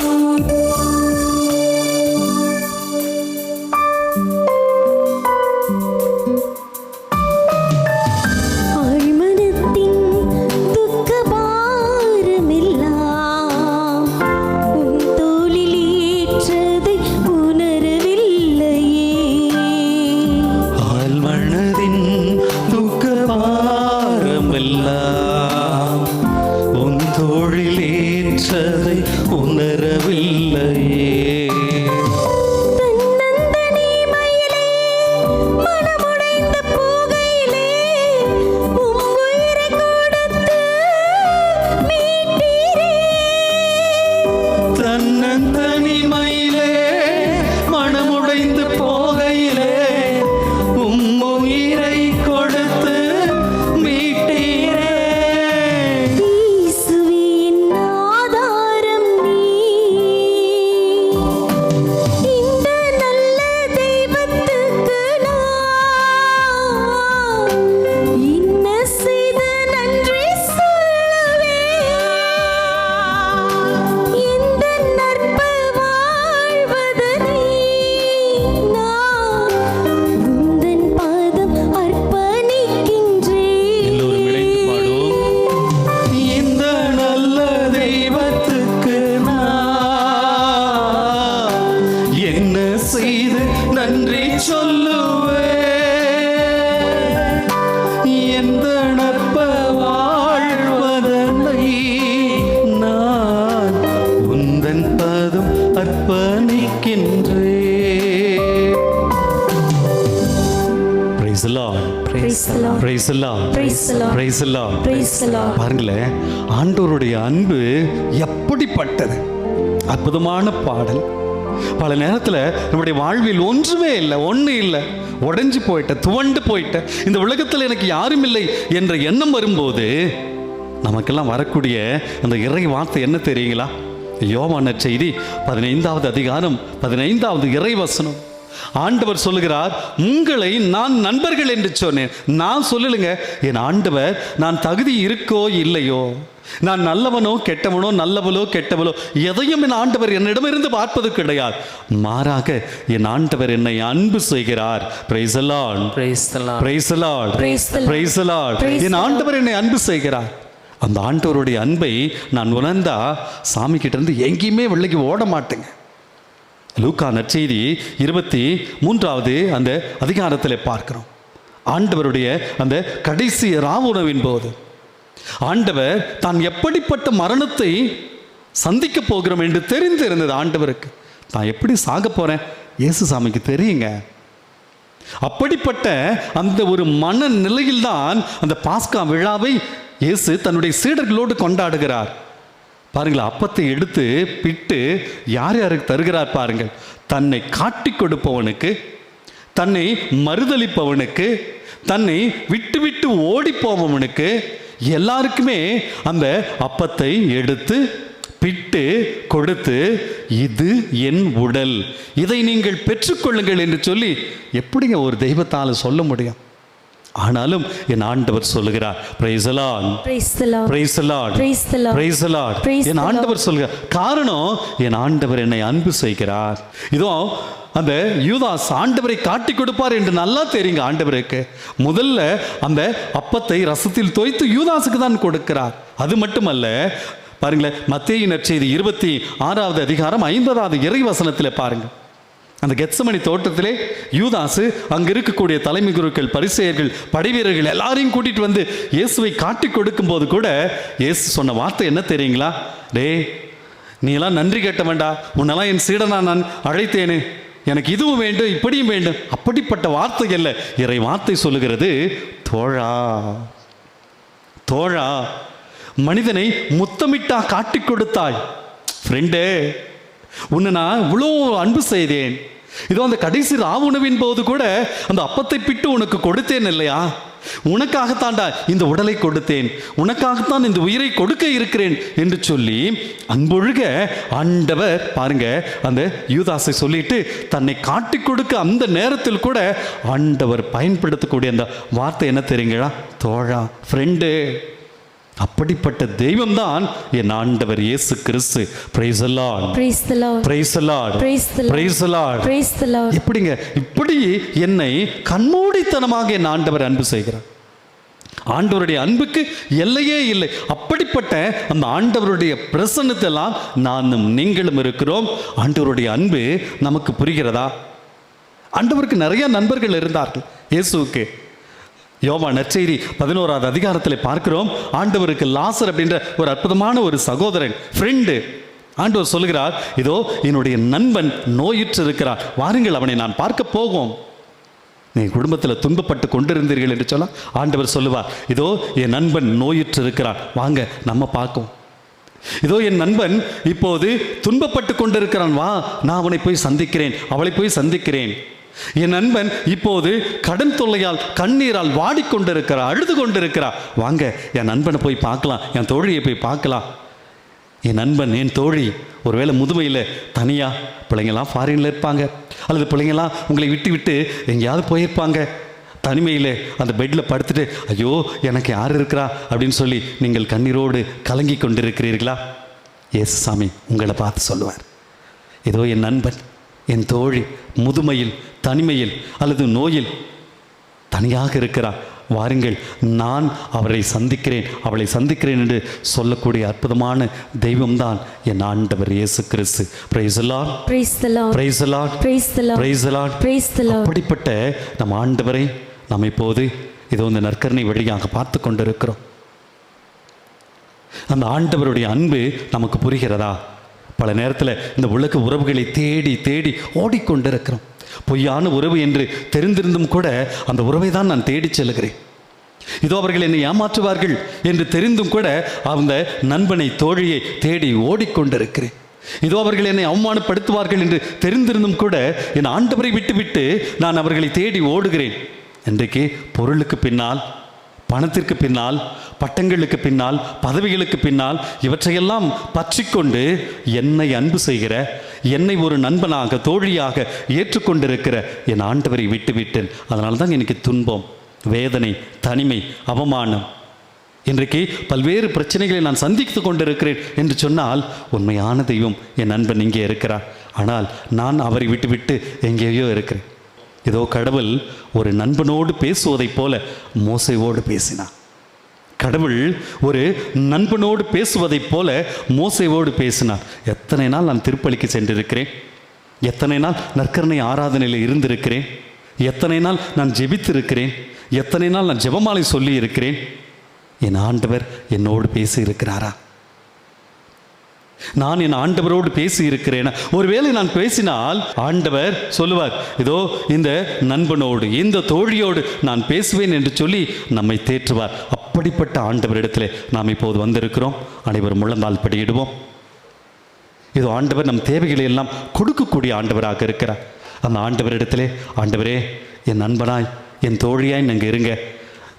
ஆழ்மனத்தின் துக்க பாரமெல்லாம் உன் தோளில் ஏற்றதை உணரவில்லையே. ஆழ்மனதின் துக்க பாரமெல்லாம் உன் தோளில் ஏற்றதை உணரவில்லையே. தன்னந்தனிமையிலே மனமுடைந்து போகையிலே உம் உயிரை கொடுத்து மீட்டீரே. தன்னந்தனிமையிலே மனமுடைந்து போகையிலே உம் உயிரை கொடுத்து மீட்டீரே. இயேசுவே என் ஆதாரம் நீ. இந்த நல்ல தெய்வத்துக்கு நான் என்ன செய்து நன்றி சொல்லுவேன். எந்த நற்ப வாழ்வதனை நான் உந்தன் பாதம் அர்ப்பணிக்கின்றேன். எல்லோரும் இணைந்து பாடுவோம். இந்த நல்ல தெய்வத்துக்கு நான் என்ன செய்து நன்றி சொல்லுவேன். எந்த நற்ப வாழ்வதனை நான் உந்தன் பாதம் அர்ப்பணிக்கின்றேன். Praise the Lord. Praise the Lord. Praise the Lord. Praise the Lord. Praise the Lord. Praise the Lord. பாருங்களேன், ஆண்டவருடைய அன்பு எப்படிப்பட்டது! அற்புதமான பாடல். பல நேரத்தில் நம்முடைய வாழ்வில் ஒன்றுமே இல்லை, ஒன்று இல்லை, உடைஞ்சு போயிட்ட, துவண்டு போயிட்ட, இந்த உலகத்தில் எனக்கு யாரும் இல்லை என்ற எண்ணம் வரும்போது நமக்கெல்லாம் வரக்கூடிய அந்த இறை வார்த்தை என்ன தெரியுங்களா? யோவான் நற்செய்தி 15வது அதிகாரம் 15வது இறை வசனம். ஆண்டவர் சொல்லுகிறார், உங்களை நான் நண்பர்கள் என்று சொன்னேன். நான் சொல்லலுங்க, என் ஆண்டவர் நான் தகுதி இருக்கோ இல்லையோ, நான் நல்லவனோ கெட்டவனோ, நல்லவளோ கெட்டவளோ, எதையும் என் ஆண்டவர் என்னிடமிருந்து பார்ப்பது கிடையாது. மாறாக என் ஆண்டவர் என்னை அன்பு செய்கிறார். Praise the Lord. Praise the Lord. Praise the Lord. Praise the Lord. Praise the Lord. Praise N the ஆண்டவர் என்னை அன்பு செய்கிறார். அந்த ஆண்டவருடைய அன்பை நான் உணர்ந்தா சாமி கிட்ட இருந்து எங்கேயுமே வெள்ளைக்கு ஓட மாட்டேங்க. லூக்கா நற்செய்தி 23வது அந்த அதிகாரத்தில் பார்க்கிறோம். ஆண்டவருடைய அந்த கடைசி ராவுணவின் போது ஆண்டவர் தான் எப்படிப்பட்ட மரணத்தை சந்திக்க போகிறோம் என்று தெரிந்திருந்தது ஆண்டவருக்கு. நான் எப்படி சாக போறேன் இயேசு சாமிக்கு தெரியுங்க. அப்படிப்பட்ட அந்த ஒரு மனநிலையில்தான் அந்த பாஸ்கா விழாவை இயேசு தன்னுடைய சீடர்களோடு கொண்டாடுகிறார். பாருங்கள், அப்பத்தை எடுத்து பிட்டு யார் யாருக்கு தருகிறார் பாருங்கள். தன்னை காட்டி கொடுப்பவனுக்கு, தன்னை மறுதலிப்பவனுக்கு, தன்னை விட்டு விட்டு ஓடி போபவனுக்கு எல்லாருக்குமே அந்த அப்பத்தை எடுத்து பிட்டு கொடுத்து, இது என் உடல், இதை நீங்கள் பெற்றுக்கொள்ளுங்கள் என்று சொல்லி எப்படிங்க ஒரு தெய்வத்தால் சொல்ல முடியும்? ஆனாலும் என் ஆண்டவர் சொல்லுகிறார், price the Lord, Praise the Lord. Praise the Lord, Praise the Lord. Praise the Lord. Praise N the ஆண்டவர் சொல்கிறார். காரணம், என் ஆண்டவர் என்னை அன்பு செய்கிறார். இதோ அந்த யூதாஸ் ஆண்டவரை காட்டி கொடுப்பார் என்று நல்லா தெரியுங்க ஆண்டவருக்கு. முதல்ல அந்த அப்பத்தை ரசத்தில் தோய்த்து யூதாஸுக்கு தான் கொடுக்கிறார். அது மட்டுமல்ல, பாருங்களேன், மத்தேயு நற்செய்தி 26வது அதிகாரம் 50வது இறைவசனத்தில் பாருங்க. அந்த கெத்சமனி தோட்டத்திலே யூதாசு அங்க இருக்கக்கூடிய தலைமை குருக்கள், பரிசேயர்கள், படைவீரர்கள் எல்லாரையும் கூட்டிட்டு வந்து இயேசுவை காட்டி கொடுக்கும் போது கூட இயேசு சொன்ன வார்த்தை என்ன தெரியுங்களா? டே, நீ எல்லாம் நன்றி கேட்ட வேண்டாம், உன்னெல்லாம் என் சீடனா நான் அழைத்தேனே, எனக்கு இதுவும் வேண்டும் இப்படியும் வேண்டும். அப்படிப்பட்ட வார்த்தை அல்ல, இறை வார்த்தை சொல்லுகிறது, தோழா தோழா, மனிதனை முத்தமிட்டா காட்டி கொடுத்தாய். ஃப்ரெண்டே, உன்னை நான் இவ்வளோ அன்பு செய்தேன். இதோ அந்த கடைசி ராவுணவின் போது கூட அந்த அப்பத்தை பிட்டு உனக்கு கொடுத்தேன் இல்லையா? உனக்காகத்தாண்டா இந்த உடலை கொடுத்தேன், உனக்காகத்தான் இந்த உயிரை கொடுக்க இருக்கிறேன் என்று சொல்லி அன்பொழுக ஆண்டவர் பாருங்க அந்த யூதாசை சொல்லிட்டு தன்னை காட்டி கொடுக்க அந்த நேரத்தில் கூட ஆண்டவர் பயன்படுத்தக்கூடிய அந்த வார்த்தை என்ன தெரியுங்களா? தோழா, ஃப்ரெண்டு. அப்படிப்பட்ட தெய்வம்தான் என் ஆண்டவர் இயேசு கிறிஸ்து. Praise the Lord, Praise the Lord. Praise the Lord, Praise the Lord. Praise the Lord. Praise the Lord. எப்படிங்க இப்படி என்னை கண்மூடித்தனமாக என் ஆண்டவர் அன்பு செய்கிறார். ஆண்டவருடைய அன்புக்கு எல்லையே இல்லை. அப்படிப்பட்ட அந்த ஆண்டவருடைய பிரசன்னத்தெல்லாம் நானும் நீங்களும் இருக்கிறோம். ஆண்டவருடைய அன்பு நமக்கு புரிகிறதா? ஆண்டவருக்கு நிறைய நண்பர்கள் இருந்தார்கள் இயேசுவுக்கு. யோவான் நற்செய்தி 11வது அதிகாரத்தில் பார்க்கிறோம், ஆண்டவருக்கு லாசர் அப்படின்ற ஒரு அற்புதமான ஒரு சகோதரன், ஃப்ரெண்டு. ஆண்டவர் சொல்லுகிறார், இதோ என்னுடைய நண்பன் நோயுற்று இருக்கிறார், வாருங்கள் அவனை நான் பார்க்க போவோம். நீ குடும்பத்தில் துன்பப்பட்டு கொண்டிருந்தீர்கள் என்று சொல்ல ஆண்டவர் சொல்லுவார், இதோ என் நண்பன் நோயுற்று இருக்கிறான், வாங்க நம்ம பார்க்கும். இதோ என் நண்பன் இப்போது துன்பப்பட்டு கொண்டிருக்கிறான், வா நான் அவனை போய் சந்திக்கிறேன், அவளை போய் சந்திக்கிறேன். என் நண்பன் இப்போது கடன் தொல்லையால் கண்ணீரால் வாடிக்கொண்டிருக்கிறார், அழுது கொண்டிருக்கிறார், வாங்க என் நண்பனை போய் பார்க்கலாம், என் தோழியை போய் பார்க்கலாம். என் நண்பன், என் தோழி ஒருவேளை முதுமையில் தனியாக, பிள்ளைங்களாம் ஃபாரினில் இருப்பாங்க, அல்லது பிள்ளைங்களாம் உங்களை விட்டு விட்டு எங்கேயாவது போயிருப்பாங்க, தனிமையில் அந்த பெட்டில் படுத்துட்டு ஐயோ எனக்கு யார் இருக்கிறா அப்படின்னு சொல்லி நீங்கள் கண்ணீரோடு கலங்கி கொண்டிருக்கிறீர்களா? இயேசு சாமி உங்களை பார்த்து சொல்லுவார், ஏதோ என் நண்பன், என் தோழி முதுமையில், தனிமையில் அல்லது நோயில் தனியாக இருக்கிறார், வாருங்கள் நான் அவரை சந்திக்கிறேன், அவளை சந்திக்கிறேன் என்று சொல்லக்கூடிய அற்புதமான தெய்வம்தான் என் ஆண்டவர் இயேசு கிறிஸ்து. Praise the Lord, Praise the Lord. Praise the Lord, Praise the Lord. Praise the Lord. Praise the Lord. அப்படிப்பட்ட நம் ஆண்டவரை நாம் இப்போது இதோ இந்த நற்கருணை வழியாக பார்த்து கொண்டிருக்கிறோம். அந்த ஆண்டவருடைய அன்பு நமக்கு புரிகிறதா? பல நேரத்தில் இந்த உலக உறவுகளை தேடி தேடி ஓடிக்கொண்டிருக்கிறோம். பொய்யான உறவு என்று தெரிந்திருந்தும் கூட அந்த உறவை தான் நான் தேடி செல்கிறேன். இதோ அவர்கள் என்னை ஏமாற்றுவார்கள் என்று தெரிந்தும் கூட அந்த நண்பனை, தோழியை தேடி ஓடிக்கொண்டிருக்கிறேன். இதோ அவர்கள் என்னை அவமானப்படுத்துவார்கள் என்று தெரிந்திருந்தும் கூட என் ஆண்டவரை விட்டுவிட்டு நான் அவர்களை தேடி ஓடுகிறேன். இன்றைக்கு பொருளுக்கு பின்னால், பணத்திற்கு பின்னால், பட்டங்களுக்கு பின்னால், பதவிகளுக்கு பின்னால் இவற்றையெல்லாம் பற்றிக்கொண்டு என்னை அன்பு செய்கிற, என்னை ஒரு நண்பனாக, தோழியாக ஏற்றுக்கொண்டிருக்கிற என் ஆண்டவரை விட்டுவிட்டேன். அதனால தான் எனக்கு துன்பம், வேதனை, தனிமை, அவமானம். இன்றைக்கு பல்வேறு பிரச்சனைகளை நான் சந்தித்து கொண்டிருக்கிறேன் என்று சொன்னால் உண்மையான தெய்வம் என் நண்பன் இங்கே இருக்கிறார். ஆனால் நான் அவரை விட்டுவிட்டு எங்கேயோ இருக்கிறேன். இதோ கடவுள் ஒரு நண்பனோடு பேசுவதைப் போல மோசேயோடு பேசினார். கடவுள் ஒரு நண்பனோடு பேசுவதைப் போல மோசேயோடு பேசினார். எத்தனை நாள் நான் திருப்பலிக்கு சென்றிருக்கிறேன், எத்தனை நாள் நற்கருணை ஆராதனையில் இருந்திருக்கிறேன், எத்தனை நாள் நான் ஜெபித்திருக்கிறேன், எத்தனை நாள் நான் ஜெபமாலை சொல்லி இருக்கிறேன். என் ஆண்டவர் என்னோடு பேசி இருக்கிறாரா? நான் என் ஆண்டவரோடு பேசி இருக்கிறேன். ஒருவேளை நான் பேசினால் ஆண்டவர் சொல்லுவார், இதோ இந்த நண்பனோடு இந்த தோழியோடு நான் பேசுவேன் என்று சொல்லி நம்மை தேற்றுவார். அப்படிப்பட்ட ஆண்டவரிடத்தில் நாம் இப்போது வந்திருக்கிறோம். அனைவரும் முழந்தால் படியிடுவோம். இதோ ஆண்டவர் நம் தேவைகளை எல்லாம் கொடுக்கக்கூடிய ஆண்டவராக இருக்கிறார். அந்த ஆண்டவரிடத்திலே, ஆண்டவரே, என் நண்பனாய் என் தோழியாய் நாங்கள் இருங்க.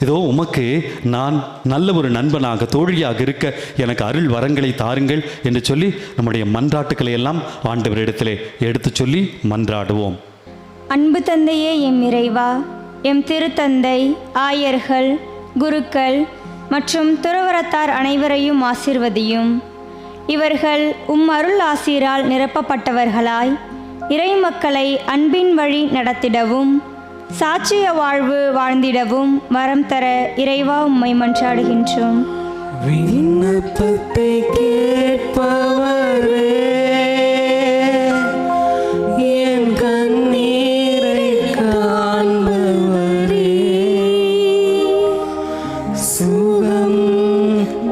இதோ உமக்கு நான் நல்ல ஒரு நண்பனாக தோழியாக இருக்க எனக்கு அருள் வரங்களை தாருங்கள் என்று சொல்லி நம்முடைய மன்றாட்டுக்களை எல்லாம் ஆண்டவரிடத்திலே எடுத்து சொல்லி மன்றாடுவோம். அன்பு தந்தையே எம் இறைவா, எம் திருத்தந்தை, ஆயர்கள், குருக்கள் மற்றும் துறவரத்தார் அனைவரையும் ஆசீர்வதியும். இவர்கள் அருள் ஆசீரால் நிரப்பப்பட்டவர்களாய் இறை மக்களை அன்பின் வழி நடத்திடவும் சாட்சிய வாழ்வு வாழ்ந்திடவும் வரம் தர இறைவா உம்மை மன்றாடுகின்றோம். விண்ணப்பத்தை கேட்பவரே, என் கண்ணீரை காண்பவரே, சுகம்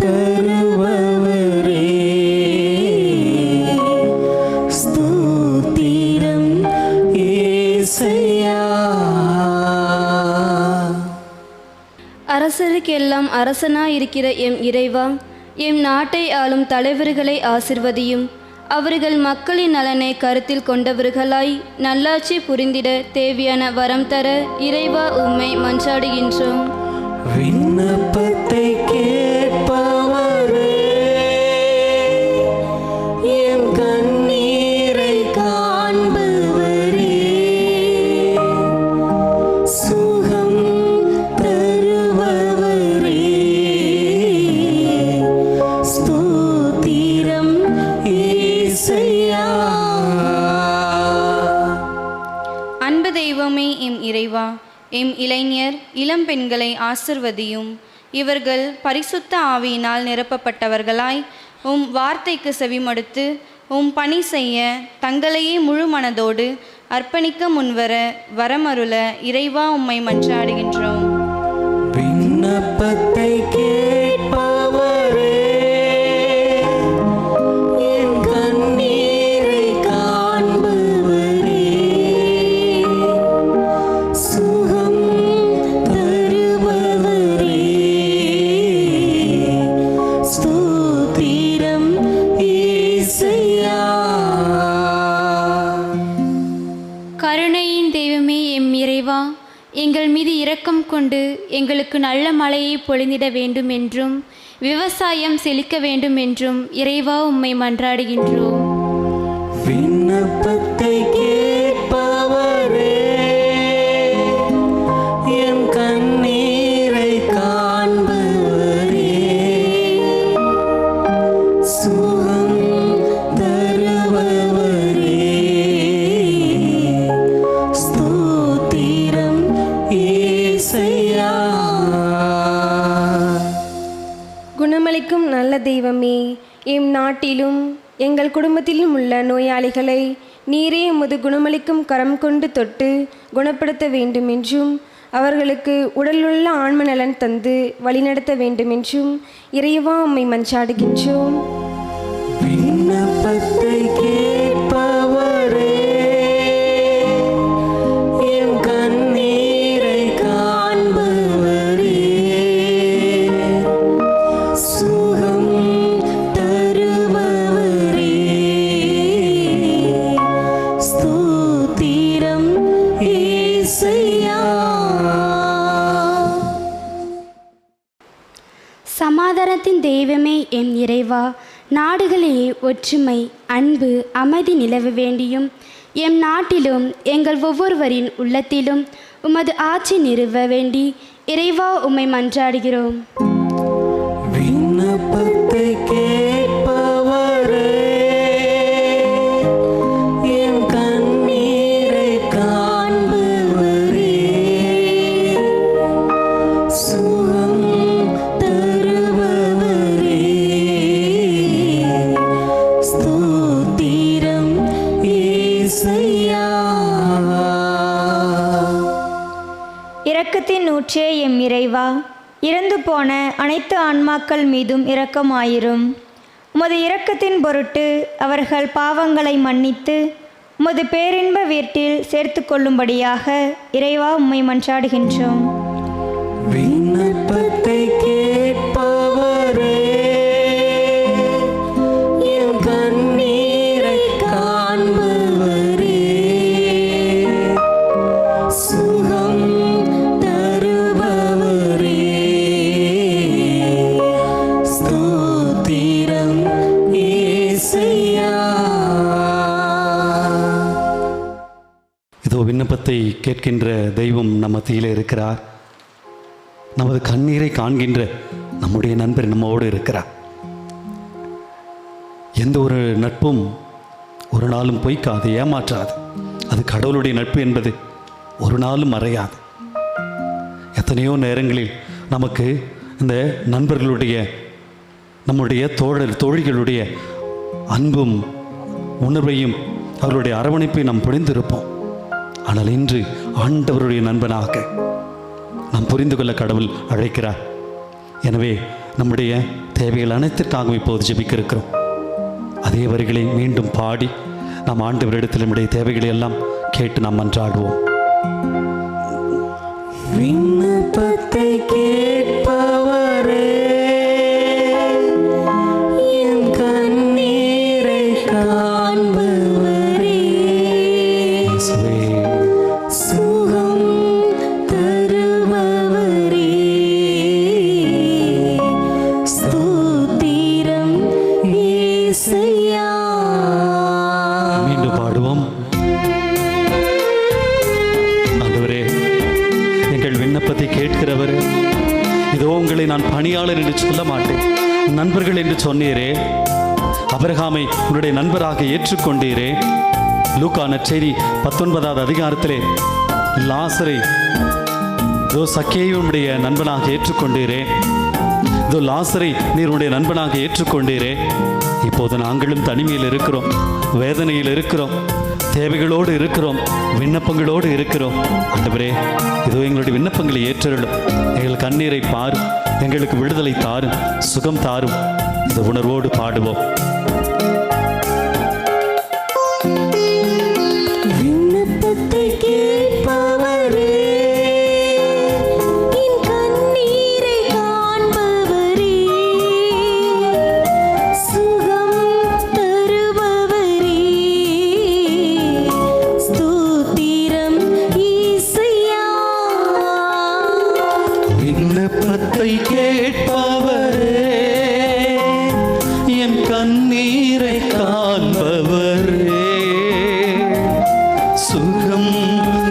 தருபவரே, ஸ்தோத்திரம் இயேசையா. அரசருக்கெல்லாம் அரசனாயிருக்கிற எம் இறைவா, எம் நாட்டை ஆளும் தலைவர்களை ஆசிர்வதியும். அவர்கள் மக்களின் நலனை கருத்தில் கொண்டவர்களாய் நல்லாட்சி புரிந்திட தேவையான வரம் தர இறைவா உம்மை மன்றாடுகின்றோம். விண்ணப்பத்தை கேட்பவரே, என் கண்ணீரை காண்பவரே, சுகம் தருபவரே, ஸ்தோத்திரம் இயேசையா. அன்பு தெய்வமே எம் இறைவா, எம் இளைஞர் இளம் பெண்களை ஆசிர்வதியும். இவர்கள் பரிசுத்த ஆவியினால் நிரப்பப்பட்டவர்களாய் உம் வார்த்தைக்கு செவிமடுத்து உம் பணி செய்ய தங்களையே முழு மனதோடு அர்ப்பணிக்க முன்வர வரமருள இறைவா உம்மை மன்றாடுகின்றோம். விண்ணப்பத்தை கேட்பவரே, என் கண்ணீரை காண்பவரே, சுகம் தருபவரே, ஸ்தோத்திரம் இயேசையா. கருணையின் தெய்வமே எம் இறைவா, எங்கள் மீது இரக்கம் கொண்டு எங்களுக்கு நல்ல மழையை பொழிந்திட வேண்டும் என்றும் விவசாயம் செழிக்க வேண்டும் என்றும் இறைவா உம்மை மன்றாடுகின்றோம். விண்ணப்பத்தை கேட்பவரே, என் கண்ணீரை காண்பவரே, சுகம் தருபவரே, ஸ்தோத்திரம் இயேசையா. குணமளிக்கும் நல்ல தெய்வமே, எம் நாட்டிலும் எங்கள் குடும்பத்திலும் உள்ள நோயாளிகளை நீரே உமது குணமளிக்கும் கரம் கொண்டு தொட்டு குணப்படுத்த வேண்டுமென்றும் அவர்களுக்கு உடலுள்ள ஆன்ம நலன் தந்து வழிநடத்த வேண்டுமென்றும் இறைவா உம்மை மன்றாடுகின்றோம். விண்ணப்பத்தை கேட்பவரே, என் கண்ணீரை காண்பவரே, சுகம் தருபவரே, ஸ்தோத்திரம் இயேசையா. சமாதானத்தின் தெய்வமே எம் இறைவா, நாடுகளிலே ஒற்றுமை, அன்பு, அமைதி நிலவ வேண்டியும் எம் நாட்டிலும் எங்கள் ஒவ்வொருவரின் உள்ளத்திலும் உமது ஆட்சி நிறுவ வேண்டி இறைவா உம்மை மன்றாடுகிறோம். விண்ணப்பத்தை கேட்பவரே, என் கண்ணீரை காண்பவரே, சுகம் தருபவரே, ஸ்தோத்திரம் இயேசையா. இரக்கத்தின் ஊற்றே எம் இறைவா, இறந்து போன அனைத்து ஆன்மாக்கள் மீதும் இரக்கமாயிரும். உமது இரக்கத்தின் பொருட்டு அவர்கள் பாவங்களை மன்னித்து உமது பேரின்ப வீட்டில் சேர்த்து கொள்ளும்படியாக இறைவா உம்மை மன்றாடுகின்றோம். விண்ணப்பத்தை கேட்பவரே, என் கண்ணீரை காண்பவரே, சுகம் தருபவரே, ஸ்தோத்திரம் இயேசுயா. இதோ விண்ணப்பத்தை கேட்கின்ற தெய்வம் நம்ம மத்தியிலே இருக்கிறார். நமது கண்ணீரை காண்கின்ற நம்முடைய நண்பர் நம்மோடு இருக்கிறார். எந்த ஒரு நட்பும் ஒரு நாளும் பொய்க்காது, ஏமாற்றாது. அது கடவுளுடைய நட்பு என்பது ஒரு நாளும் மறையாது. எத்தனையோ நேரங்களில் நமக்கு இந்த நண்பர்களுடைய, நம்முடைய தோழிகளுடைய அன்பும் உணர்வையும் அவர்களுடைய அரவணைப்பை நாம் புரிந்திருப்போம். ஆனால் இன்று ஆண்டவருடைய நண்பனாக நாம் புரிந்து கொள்ள கடவுள் அழைக்கிறார். எனவே நம்முடைய தேவைகள் அனைத்திற்காகவும் இப்போது ஜெபிக்க இருக்கிறோம். அதே வரிகளை மீண்டும் பாடி நாம் ஆண்டவரிடத்தில் நம்முடைய தேவைகளை எல்லாம் கேட்டு நாம் மன்றாடுவோம். விண்ணப்பத்தை கேட்பவரே, என் கண்ணீரை காண்பவரே, சுகம் தருபவரே, ஸ்தோத்திரம் இயேசுயா. மீண்டும் பாடுவோம். ஆண்டவரே, எங்கள் விண்ணப்பத்தை கேட்கிறவர், இதோ உங்களை நான் பணியாளர் என்று சொல்ல மாட்டேன், நண்பர்கள் என்று சொன்னீரே. அபிரகாமை உன்னுடைய நண்பராக ஏற்றுக்கொண்டீரே. லூக்கா நற்செய்தி 19வது அதிகாரத்திலே லாசரை இதோ சக்கேயுடைய நண்பனாக ஏற்றுக்கொண்டீரே. இதோ லாசரை நீர் உடைய நண்பனாக ஏற்றுக்கொண்டீரே. இப்போது நாங்களும் தனிமையில் இருக்கிறோம், வேதனையில் இருக்கிறோம், தேவைகளோடு இருக்கிறோம், விண்ணப்பங்களோடு இருக்கிறோம். ஆண்டவரே, இதோ எங்களுடைய விண்ணப்பங்களை ஏற்றருளும். எங்கள் கண்ணீரை பாரும், எங்களுக்கு விடுதலை தாரும், சுகம் தாரும். இந்த உணர்வோடு பாடுவோம். விண்ணப்பத்தை கேட்பவரே, என் கண்ணீரை காண்பவரே, சுகம் தருபவரே, ஸ்தோத்திரம் இயேசுயா. விண்ணப்பத்தை கேட்பவரே, என் கண்ணீரை காண்பவரே, சுகம்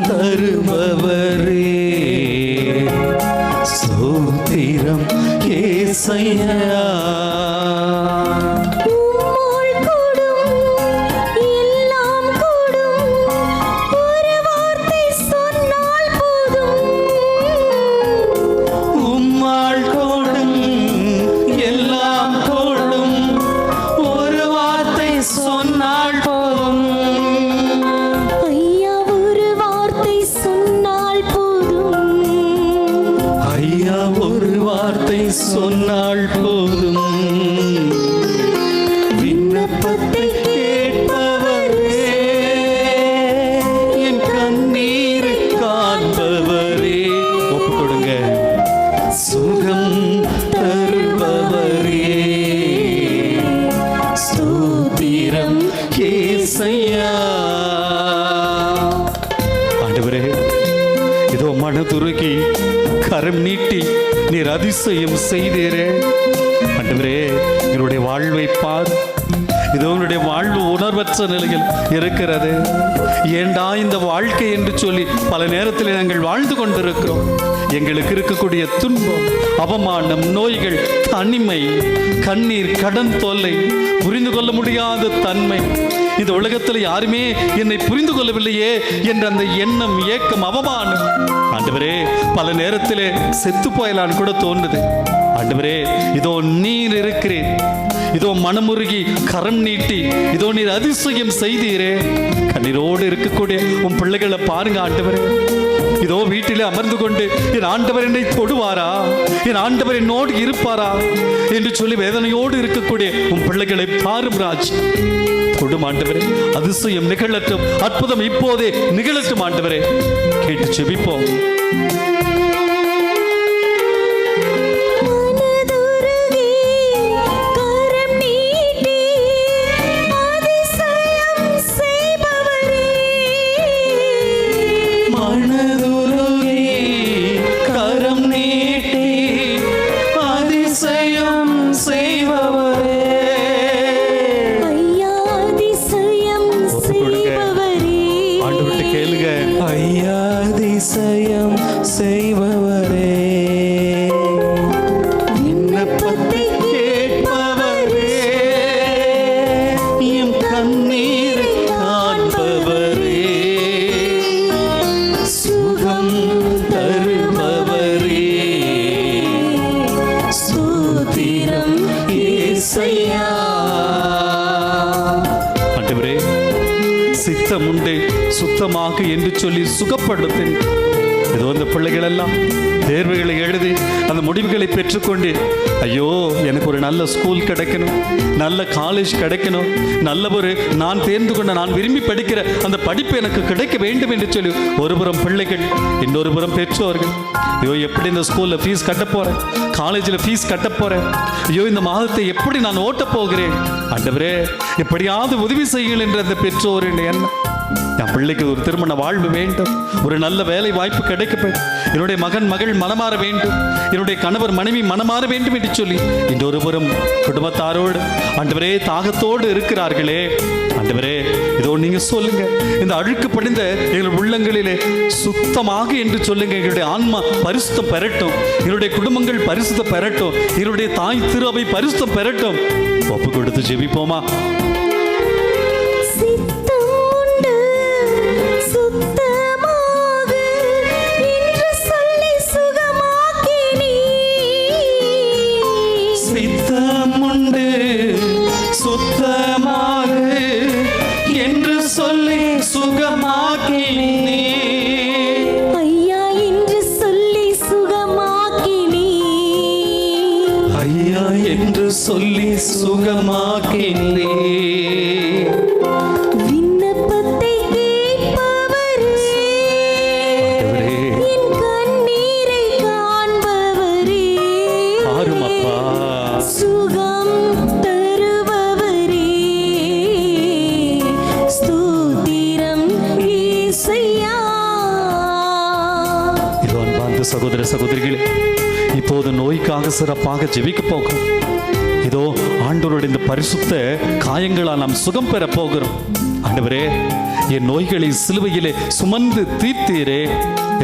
தருபவரே, ஸ்தோத்திரம் இயேசுயா. உம்மால் கூடும், எல்லாம் கூடும், ஒரு வார்த்தை சொன்னால் போதும். உம்மால் கூடும், எல்லாம் கூடும், ஒரு வார்த்தை சொன்னால் போதும். ஐயா, ஒரு வார்த்தை சொன்னால் போதும். ஐயா, ஒரு வார்த்தை சொன்னால் போதும். விண்ணப்பத்தை கேட்பவரே, என் கண்ணீரை காண்பவரே. ஒப்பு கொடுங்க. சுகம் தருபவரே, ஸ்தோத்திரம் இயேசுயா. ஆண்டவரே, இதோ மனதுருகி கரம் நீட்டி நீர் அதிசயம் செய்தீரே. ஆண்டவரே, எங்களுடைய வாழ்வை பார். இதோ உங்களுடைய வாழ்வு உணர்வற்ற நிலையில் இருக்கிறது. ஏண்டா இந்த வாழ்க்கை என்று சொல்லி பல நேரத்தில் நாங்கள் வாழ்ந்து கொண்டிருக்கிறோம். எங்களுக்கு இருக்கக்கூடிய துன்பம், அவமானம், நோய்கள், தனிமை, கண்ணீர், கடன் தொல்லை, புரிந்து கொள்ள முடியாத தன்மை, இந்த உலகத்தில் யாருமே என்னை புரிந்து கொள்ளவில்லையே என்ற அந்த எண்ணம், ஏக்கம், அவமானம். ஆண்டவரே, பல நேரத்திலே செத்து போயலான்னு கூட தோன்றுது. ஆண்டவரே, இதோ நீர் இருக்கிறேன். இதோ மனமுருகி கரம் நீட்டி இதோ நீர் அதிசயம் செய்தீரே. கண்ணீரோடு இருக்கக்கூடிய உன் பிள்ளைகளை பாருங்க ஆண்டவரே. இதோ வீட்டிலே அமர்ந்து கொண்டு என் ஆண்டவர் என்னை தொடுவாரா, என் ஆண்டவர் என்னோடு இருப்பாரா என்று சொல்லி வேதனையோடு இருக்கக்கூடிய உன் பிள்ளைகளை பாரும் ராஜ். தொடும் ஆண்டவரே, அதிசயம் நிகழட்டும், அற்புதம் இப்போதே நிகழட்டும் ஆண்டவரே. கேட்டு செபிப்போம். சித்தம் உண்டு சுத்தமாக என்று சொல்லி சுகப்படுத்து. ஏதோ இந்த பிள்ளைகள் எல்லாம் தேர்வுகளை எழுதி அந்த முடிவுகளை பெற்றுக்கொண்டு, ஐயோ எனக்கு ஒரு நல்ல ஸ்கூல் கிடைக்கணும், நல்ல காலேஜ் கிடைக்கணும், நல்ல ஒரு நான் தேர்ந்து கொண்ட நான் விரும்பி படிக்கிற அந்த படிப்பு எனக்கு கிடைக்க வேண்டும் என்று சொல்லி ஒருபுறம் பிள்ளைகள், இன்னொரு புறம் பெற்றோர்கள். ஐயோ எப்படி இந்த ஸ்கூல்ல ஃபீஸ் கட்ட போறேன், காலேஜில் ஃபீஸ் கட்ட போறேன், ஐயோ இந்த மாதத்தை எப்படி நான் ஓட்ட போகிறேன், ஆண்டவரே எப்படியாவது உதவி செய்யுங்கள் என்ற அந்த பெற்றோரின் எண்ணம். என் பிள்ளைக்கு ஒரு திருமண வாழ்வு வேண்டும், ஒரு நல்ல வேலை வாய்ப்பு கிடைக்கப்படும், என்னுடைய மகன் மகள் மனமாற வேண்டும், என்னுடைய கணவர் மனைவி மனமாற வேண்டும் என்று சொல்லி இன்னொரு புறம் குடும்பத்தாரோடு ஆண்டவரே தாகத்தோடு இருக்கிறார்களே. ஆண்டவரே இதோ நீங்க சொல்லுங்க, இந்த அழுக்கு படிந்த எங்கள் உள்ளங்களிலே சுத்தமாக என்று சொல்லுங்க. எங்களுடைய ஆன்மா பரிசுத்தம் பெறட்டும், எங்களுடைய குடும்பங்கள் பரிசுத்தம் பெறட்டும், எங்களுடைய தாய் திரு அவை பரிசுத்தம் பெறட்டும். ஒப்பு கொடுத்து ஜெபிப்போமா. சொல்லி சுகமாக்கினே விண்ணப்பத்தை கேட்பவரே, என் கண்ணீரை காண்பவரே, ஆரும் அப்பா சுகம் தருபவரே, ஸ்தோத்திரம் இயேசுயா. இதோ அன்பார்ந்த சகோதர சகோதரிகளே, இப்போது நோய்க்காக சிறப்பாக ஜெபிக்க போகிறோம். இதோ ஆண்டவருடைய இந்த பரிசுத்த காயங்களால் நாம் சுகம் பெற போகிறோம். ஆண்டவரே என் நோய்களை சிலுவையிலே சுமந்து தீர்த்தீரே.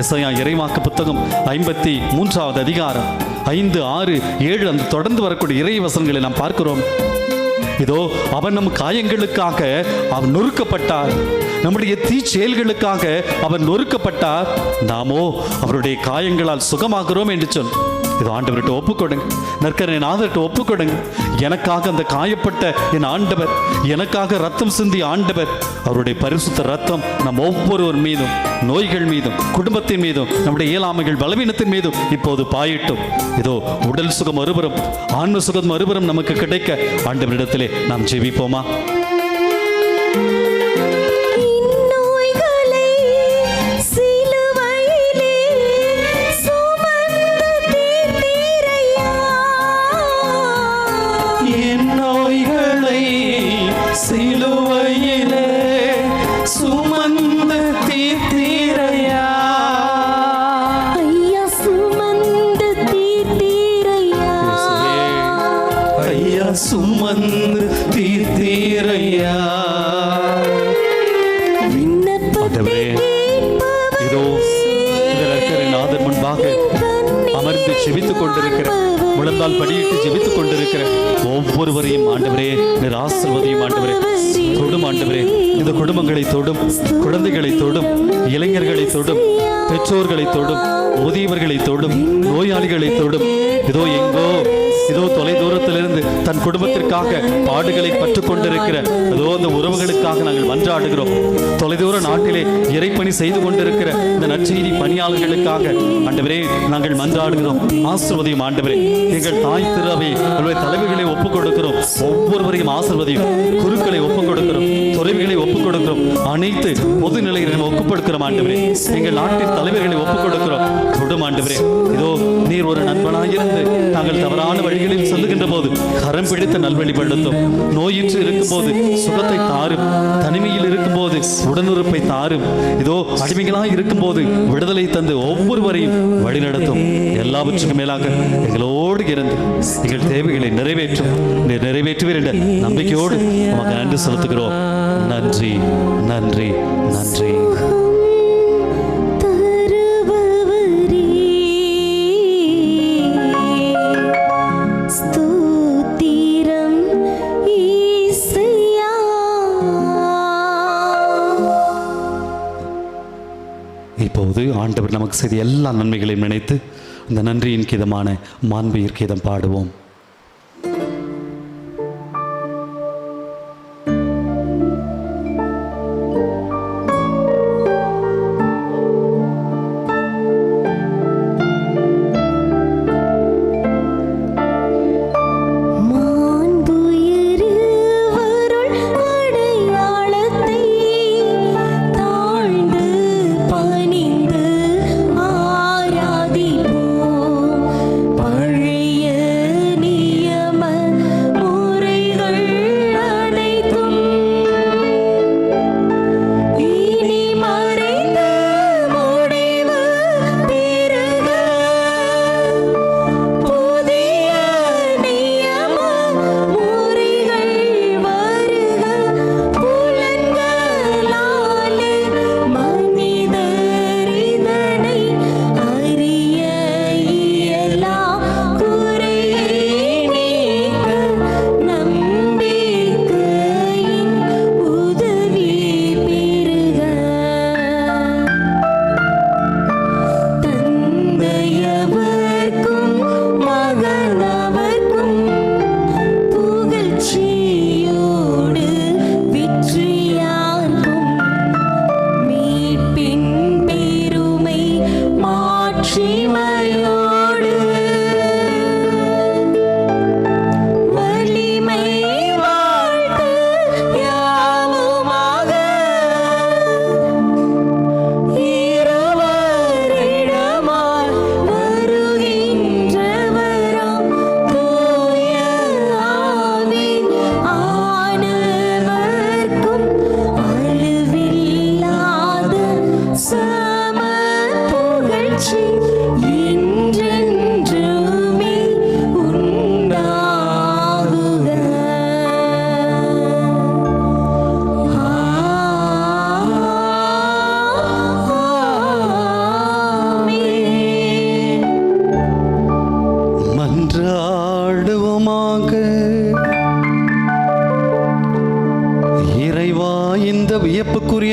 எசாயா இறைவாக்கு புத்தகம் 53வது அதிகாரம் 5, 6, 7 அந்த தொடர்ந்து வரக்கூடிய இறை வசனங்களை நாம் பார்க்கிறோம். இதோ அவர் நம் காயங்களுக்காக அவர் நொறுக்கப்பட்டார், நம்முடைய தீச்செயல்களுக்காக அவர் நொறுக்கப்பட்டார், நாமோ அவருடைய காயங்களால் சுகமாகிறோம் என்று சொல். இது ஆண்டவர்கிட்ட ஒப்புக்கொடுங்க, நற்கரின் ஆதரட்ட ஒப்புக்கொடுங்க. எனக்காக அந்த காயப்பட்ட என் ஆண்டவர், எனக்காக ரத்தம் சிந்திய ஆண்டவர், அவருடைய பரிசுத்த ரத்தம் நம் ஒவ்வொருவர் மீதும், நோய்கள் மீதும், குடும்பத்தின் மீதும், நம்முடைய இயலாமைகள் பலவீனத்தின் மீதும் இப்போது பாயிட்டும். இதோ உடல் சுகம் மறுபுறம், ஆன்ம சுகம் மறுபுறம் நமக்கு கிடைக்க ஆண்டவரிடத்திலே நாம் ஜெபிப்போமா. சிலுவையிலே சுமந்து தீர்த்தீரையா, ஐயா சுமந்து தீர்த்தீரையா, ஐயா சுமந்து தீர்த்தீரையா. விண்ணப்பத்தை இதோ இந்த நற்கரின் ஆதர் முன்பாக அமர்ந்து ஜெபித்துக் கொண்டிருக்கிற, முழந்தால் படியிட்டு ஜெபித்துக் கொண்டிருக்கிற ஒவ்வொருவரையும் ஆண்டவரே நீர் ஆசீர்வதியும். ஆண்டவரே தொடும், ஆண்டவரே இந்த குடும்பங்களை தொடும், குழந்தைகளை தொடும், இளைஞர்களை தொடும், பெற்றோர்களை தொடும், முதியவர்களை தொடும், நோயாளிகளை தொடும். இதோ எங்கோ இதோ தொலை தூரத்திலிருந்து தன் குடும்பத்திற்காக பாடுகளை பற்றுக் கொண்டிருக்கிற அதோ அந்த உறவுகளுக்காக நாங்கள் மன்றாடுகிறோம். தொலைதூர நாட்டிலே இறைப்பணி செய்து கொண்டிருக்கிற இந்த நற்செய்தி பணியாளர்களுக்காக ஆண்டவரே நாங்கள் மன்றாடுகிறோம். ஆசீர்வதியும் ஆண்டவரே. எங்கள் தாய் திருவை தலைவர்களை ஒப்புக் கொடுக்கிறோம். ஒவ்வொருவரையும் ஆசீர்வதியும். குருக்களை ஒப்புக் கொடுக்கிறோம், துறவிகளை ஒப்புக் கொடுக்கிறோம், அனைத்து பொது நிலைகளை ஒப்புக்கொடுக்கிறோம் ஆண்டவரே. எங்கள் நாட்டின் தலைவர்களை ஒப்புக் கொடுக்கிறோம். தொடும் ஆண்டவரே. இதோ நீர் ஒரு நண்பனாயிருந்து நாங்கள் தவறான வழிகளில் செல்லுகின்ற போது கரம் பிடித்த நல்வழிப்படுத்தும். நோயின்றி இருக்கும் போது சுகத்தை தாரும், தனிமையில் இருக்கும் போது உடனுறுப்பை தாரும். இதோ அடிமைகளாய் இருக்கும் போது விடுதலை தந்து ஒவ்வொருவரையும் வழிநடத்தும். எல்லாவற்றுக்கும் மேலாக எங்களோடு இருந்து எங்கள் தேவைகளை நிறைவேற்றும். நீர் நிறைவேற்றுவீர் என்ற நம்பிக்கையோடு உமக்கு நன்றி செலுத்துகிறோம். நன்றி, நன்றி, நன்றி. இப்போது ஆண்டவர் நமக்கு செய்த எல்லா நன்மைகளையும் நினைத்து இந்த நன்றியின் கீதமான மாண்புயிர் கீதம் பாடுவோம்.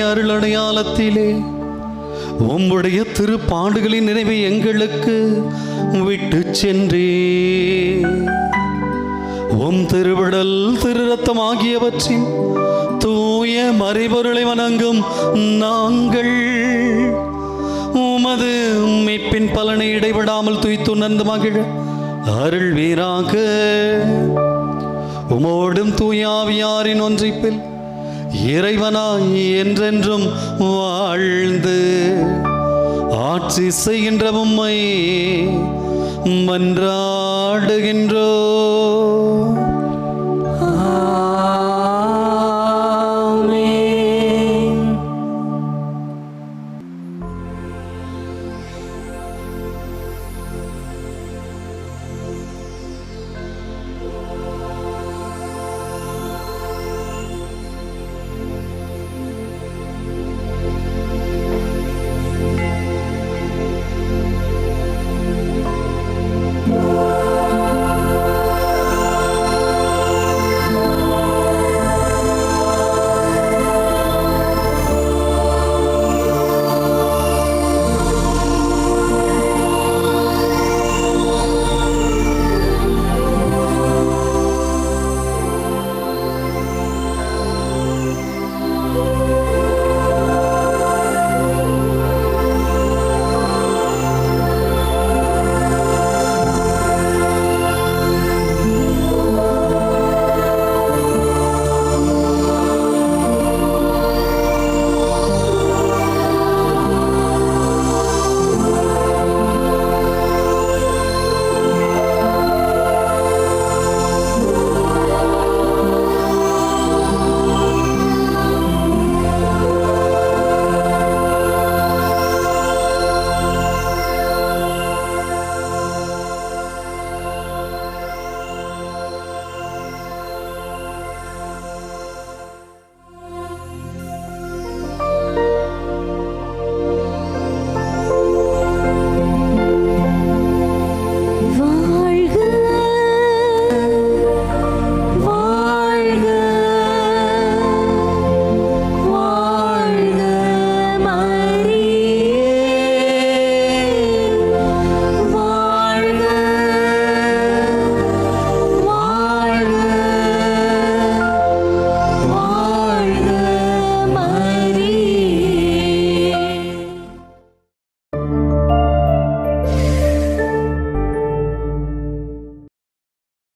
அருளடையாளத்திலே உம்முடைய திருப்பாடுகளின் நினைவை எங்களுக்கு விட்டு சென்றே. உம் திருவிடல் திருரத்தம் ஆகியவற்றின் தூய மறைபொருளை வணங்கும் நாங்கள் உமது மீட்பின் பலனை இடைவிடாமல் துய்த்துணர்ந்து மகிழ அருள் வீராக. உமோடும் தூயாவியாரின் ஒன்றிப்பில் இறைவனாய் என்றென்றும் வாழ்ந்து ஆட்சி செய்கின்ற உம்மை மன்றாடுகின்றோம்.